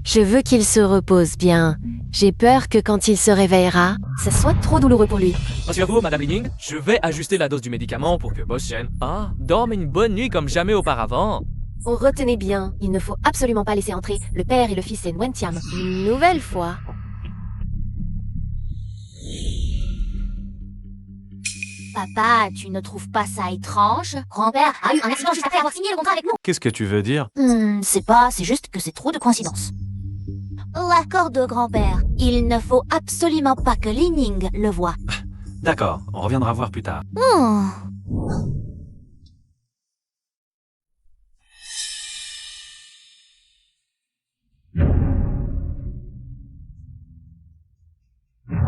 Je veux qu'il se repose bien. J'ai peur que quand il se réveillera, Ça soit trop douloureux pour lui. Rassurez-vous, Madame Lining, je vais ajuster la dose du médicament pour que Bostian dorme une bonne nuit comme jamais auparavant. oh, retenez bien, il ne faut absolument pas laisser entrer le père et le fils Nwentiam. Une nouvelle fois. Papa, tu ne trouves pas ça étrange? Grand-père a eu un accident juste après avoir signé le contrat avec nous. Qu'est-ce que tu veux dire? C'est juste que c'est trop de coïncidences. L'accord de grand-père. Il ne faut absolument pas que Li Ning le voie. D'accord, on reviendra voir plus tard.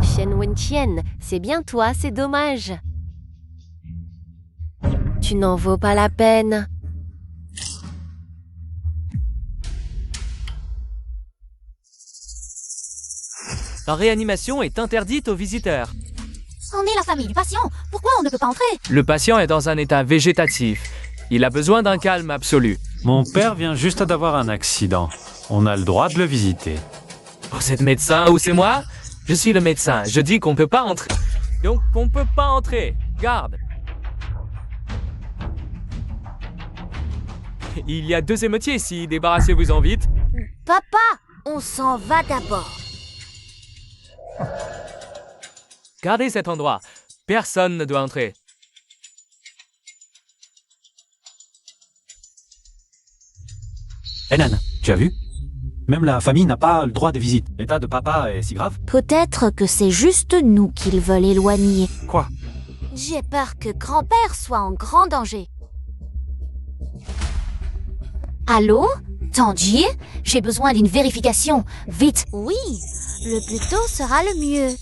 Shen Wenqian, c'est bien toi, c'est dommage. Tu n'en vaux pas la peine. La réanimation est interdite aux visiteurs. On est la famille du patient. Pourquoi on ne peut pas entrer? Le patient est dans un état végétatif. Il a besoin d'un calme absolu. Mon père vient juste d'avoir un accident. On a le droit de le visiter. Vous êtes médecin ou c'est moi? Je suis le médecin. Je dis qu'on peut pas entrer. Donc on peut pas entrer. Garde. Il y a 2 émeutiers ici. Débarrassez-vous-en vite. Papa, on s'en va d'abord. Gardez cet endroit. Personne ne doit entrer. Henan, tu as vu? Même la famille n'a pas le droit de visite. L'état de papa est si grave? Peut-être que c'est juste nous qu'ils veulent éloigner. Quoi? J'ai peur que grand-père soit en grand danger. Allô? Tangier? J'ai besoin d'une vérification. Vite. Oui, le plus tôt sera le mieux.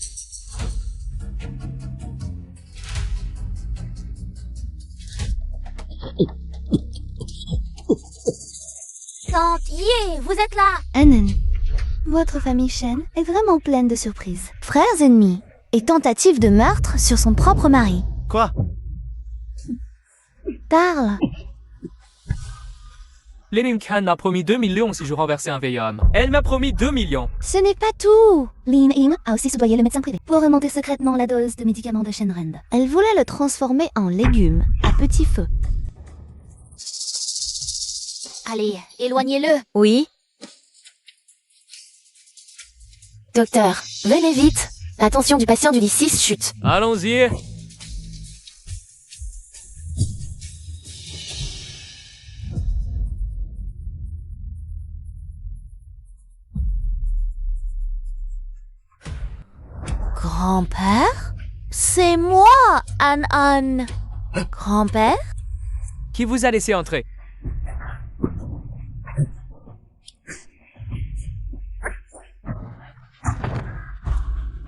Tangier, vous êtes là? Annen, votre famille Shen est vraiment pleine de surprises. Frères ennemis et tentative de meurtre sur son propre mari. Quoi? Parle. Lenin Khan m'a promis 2 millions si je renversais un vieil homme. Elle m'a promis 2 millions. Ce n'est pas tout. Lin Ying a aussi soudoyé le médecin privé pour remonter secrètement la dose de médicaments de Shenrand. Elle voulait le transformer en légume à petit feu. Allez, éloignez-le. Oui? Docteur, venez vite. La tension du patient du lit 6 chute. Allons-y. Grand-père? C'est moi, An. Grand-père? Qui vous a laissé entrer?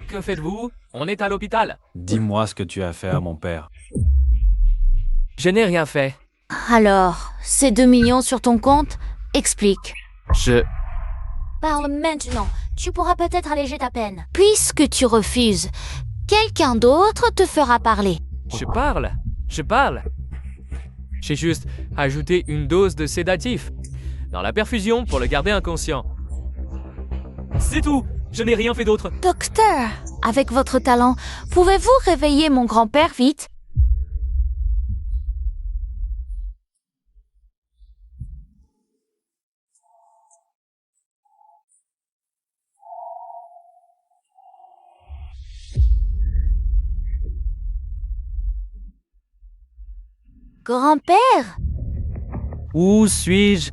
Que faites-vous? On est à l'hôpital. Dis-moi ce que tu as fait à mon père. Je n'ai rien fait. Alors, ces 2 millions sur ton compte? Explique. Je... Parle maintenant. Tu pourras peut-être alléger ta peine. Puisque tu refuses, quelqu'un d'autre te fera parler. Je parle. J'ai juste ajouté une dose de sédatif dans la perfusion pour le garder inconscient. C'est tout. Je n'ai rien fait d'autre. Docteur, avec votre talent, pouvez-vous réveiller mon grand-père vite? Grand-père? Où suis-je?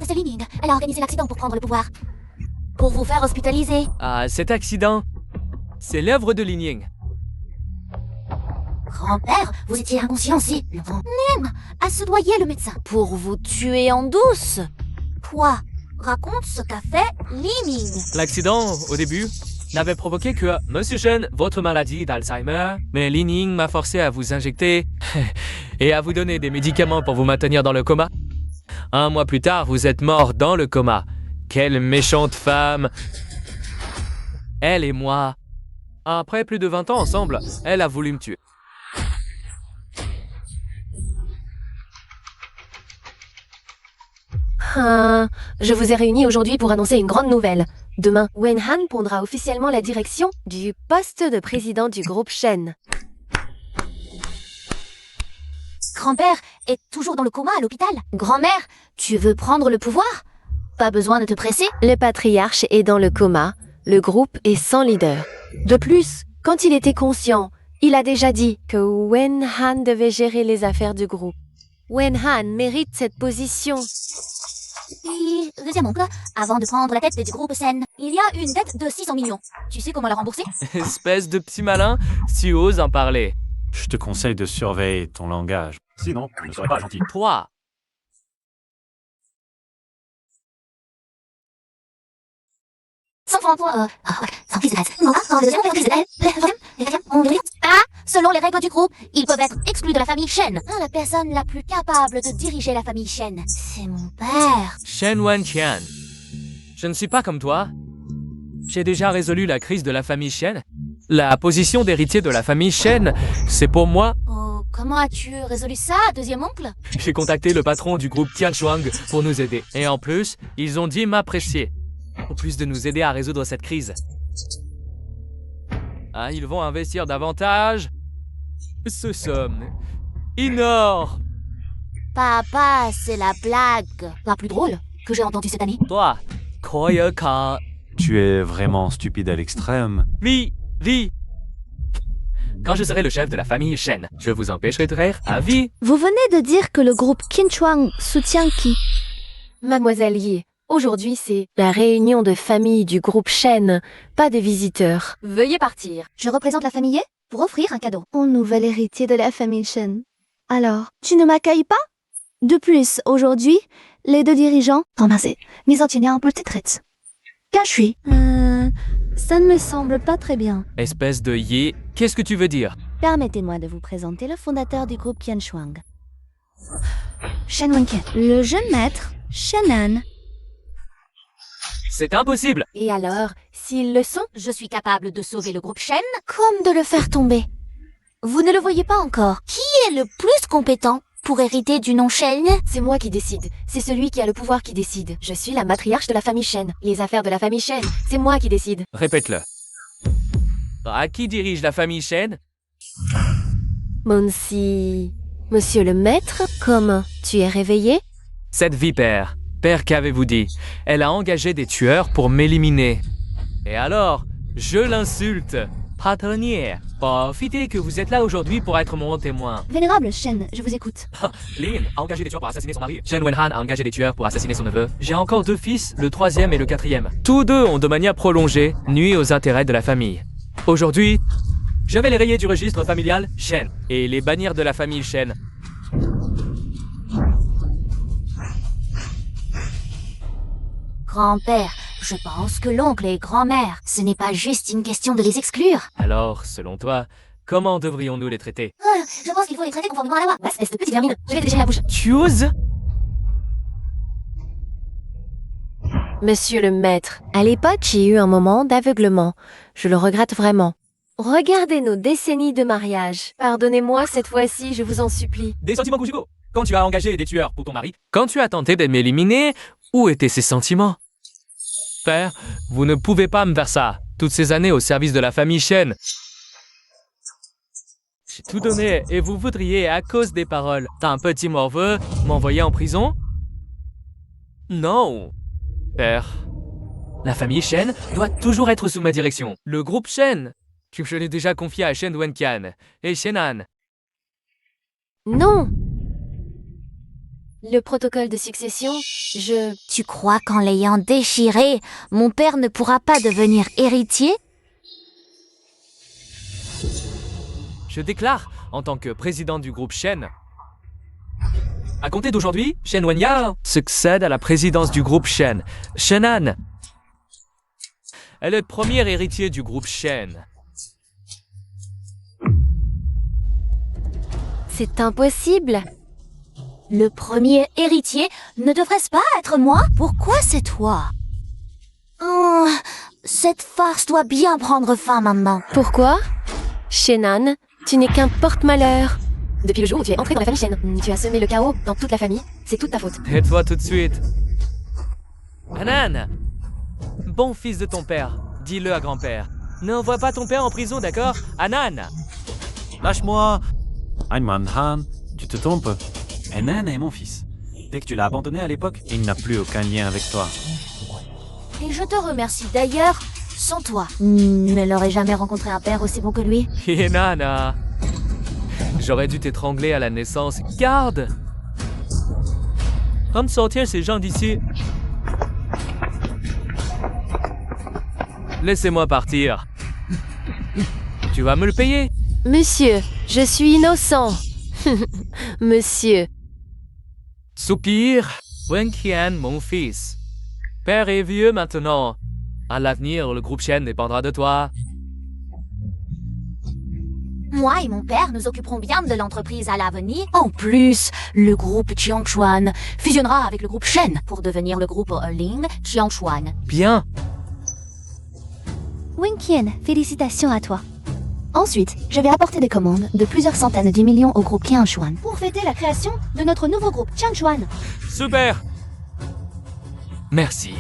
C'est Li Ning. Elle a organisé l'accident pour prendre le pouvoir. Pour vous faire hospitaliser. Ah, cet accident, c'est l'œuvre de Li Ning. Grand-père, vous étiez inconscient si longtemps. Ning a soudoyé le médecin. Pour vous tuer en douce. Quoi? Raconte ce qu'a fait Li Ning. L'accident, au début, n'avait provoqué que Monsieur Shen, votre maladie d'Alzheimer, mais Li Ning m'a forcé à vous injecter et à vous donner des médicaments pour vous maintenir dans le coma. 1 mois plus tard, vous êtes mort dans le coma. Quelle méchante femme! Elle et moi. Après plus de 20 ans ensemble, elle a voulu me tuer. Je vous ai réunis aujourd'hui pour annoncer une grande nouvelle. Demain, Wen Han prendra officiellement la direction du poste de président du groupe Shen. Grand-père est toujours dans le coma à l'hôpital. Grand-mère, tu veux prendre le pouvoir? Pas besoin de te presser. Le patriarche est dans le coma. Le groupe est sans leader. De plus, quand il était conscient, il a déjà dit que Wen Han devait gérer les affaires du groupe. Wen Han mérite cette position. Et deuxième oncle, avant de prendre la tête du groupe Sen, il y a une dette de 600 millions. Tu sais comment la rembourser? Espèce de petit malin, si oses en parler. Je te conseille de surveiller ton langage. Sinon, tu ne serais pas gentil. Toi, Sans prise de selon les règles du groupe, ils peuvent être exclus de la famille Shen. La personne la plus capable de diriger la famille Shen, c'est mon père. Shen Wenqian. Je ne suis pas comme toi. J'ai déjà résolu la crise de la famille Shen. La position d'héritier de la famille Shen, c'est pour moi. Oh, comment as-tu résolu ça, deuxième oncle? J'ai contacté le patron du groupe Tianchuang pour nous aider. Et en plus, ils ont dit m'apprécier. En plus de nous aider à résoudre cette crise. Ah, ils vont investir davantage. Ce somme énorme. Papa, c'est la blague la plus drôle que j'ai entendue cette année. Toi, croyez qu'à Tu es vraiment stupide à l'extrême. vie. Quand je serai le chef de la famille Shen, je vous empêcherai de rire à vie. Vous venez de dire que le groupe Qinchuang soutient qui? Mademoiselle Yi, aujourd'hui c'est la réunion de famille du groupe Shen, pas des visiteurs. Veuillez partir. Je représente la famille Ye pour offrir un cadeau. Au nouvel héritier de la famille Shen. Alors, tu ne m'accueilles pas? De plus, aujourd'hui, les deux dirigeants... Embrassés, mais en tiennent un peu de traite. Qu'un je suis ça ne me semble pas très bien. Espèce de yé, qu'est-ce que tu veux dire? Permettez-moi de vous présenter le fondateur du groupe Qianshuang. Shen Wenqian. Le jeune maître, Shenan. C'est impossible. Et alors, s'ils le sont, Je suis capable de sauver le groupe Shen comme de le faire tomber. Vous ne le voyez pas encore. Qui est le plus compétent pour hériter du nom Shen? c'est moi qui décide. C'est celui qui a le pouvoir qui décide. Je suis la matriarche de la famille Shen. Les affaires de la famille Shen, c'est moi qui décide. Répète-le. À qui dirige la famille Shen? Monsi... Monsieur le maître, comment? Tu es réveillé? Cette vipère. Père, qu'avez-vous dit? Elle a engagé des tueurs pour m'éliminer. Et alors, je l'insulte. Patronnier, profitez que vous êtes là aujourd'hui pour être mon témoin. Vénérable Shen, je vous écoute. Lin a engagé des tueurs pour assassiner son mari. Shen Wenhan a engagé des tueurs pour assassiner son neveu. J'ai encore 2 fils, le 3e et le 4e. Tous 2 ont de manière prolongée nuit aux intérêts de la famille. Aujourd'hui, je vais les rayer du registre familial Shen et les bannir de la famille Shen. Grand-père, je pense que l'oncle et grand-mère, ce n'est pas juste une question de les exclure. Alors, selon toi, comment devrions-nous les traiter? Je pense qu'il faut les traiter conformément à la loi. Espèce de petite vermine, je vais te déchirer la bouche. Tu oses? Monsieur le maître, à l'époque, j'ai eu un moment d'aveuglement. Je le regrette vraiment. Regardez nos décennies de mariage. Pardonnez-moi cette fois-ci, je vous en supplie. Des sentiments conjugaux. Quand tu as engagé des tueurs pour ton mari. Quand tu as tenté de m'éliminer, où étaient ces sentiments? Père, vous ne pouvez pas me faire ça. Toutes ces années au service de la famille Shen. J'ai tout donné et vous voudriez, à cause des paroles d'un petit morveux, m'envoyer en prison? Non. Père, la famille Shen doit toujours être sous ma direction. Le groupe Shen, que je l'ai déjà confié à Shen Wenqian et Shenan. Non! Le protocole de succession, Tu crois qu'en l'ayant déchiré, mon père ne pourra pas devenir héritier? Je déclare, en tant que président du groupe Shen, à compter d'aujourd'hui, Shen Wenyao succède à la présidence du groupe Shen. Shenan est le premier héritier du groupe Shen. C'est impossible. Le premier héritier ne devrait-ce pas être moi? Pourquoi c'est toi? Oh, cette farce doit bien prendre fin maintenant. Pourquoi? Shannon, tu n'es qu'un porte-malheur. Depuis le jour où tu es entré dans la famille Shen, tu as semé le chaos dans toute la famille. C'est toute ta faute. Et toi tout de suite. Hanan! Bon fils de ton père, dis-le à grand-père. N'envoie pas ton père en prison, d'accord? Hanan! Lâche-moi. Einman Han, tu te trompes. Hanan est mon fils. Dès que tu l'as abandonné à l'époque, il n'a plus aucun lien avec toi. Et je te remercie d'ailleurs. Sans toi, ne l'aurais jamais rencontré un père aussi bon que lui. Nana! J'aurais dû t'étrangler à la naissance. Garde! Va me sortir ces gens d'ici. Laissez-moi partir. Tu vas me le payer. Monsieur, je suis innocent. Monsieur. Soupir, Wenqian, mon fils. Père est vieux maintenant. À l'avenir, le groupe Shen dépendra de toi. Moi et mon père nous occuperons bien de l'entreprise à l'avenir. En plus, le groupe Qiangchuan fusionnera avec le groupe Shen pour devenir le groupe Ling Qiangchuan. Bien. Wenqian, félicitations à toi. Ensuite, je vais apporter des commandes de plusieurs centaines de millions au groupe Qiangchuan pour fêter la création de notre nouveau groupe Qiangchuan. Super. Merci.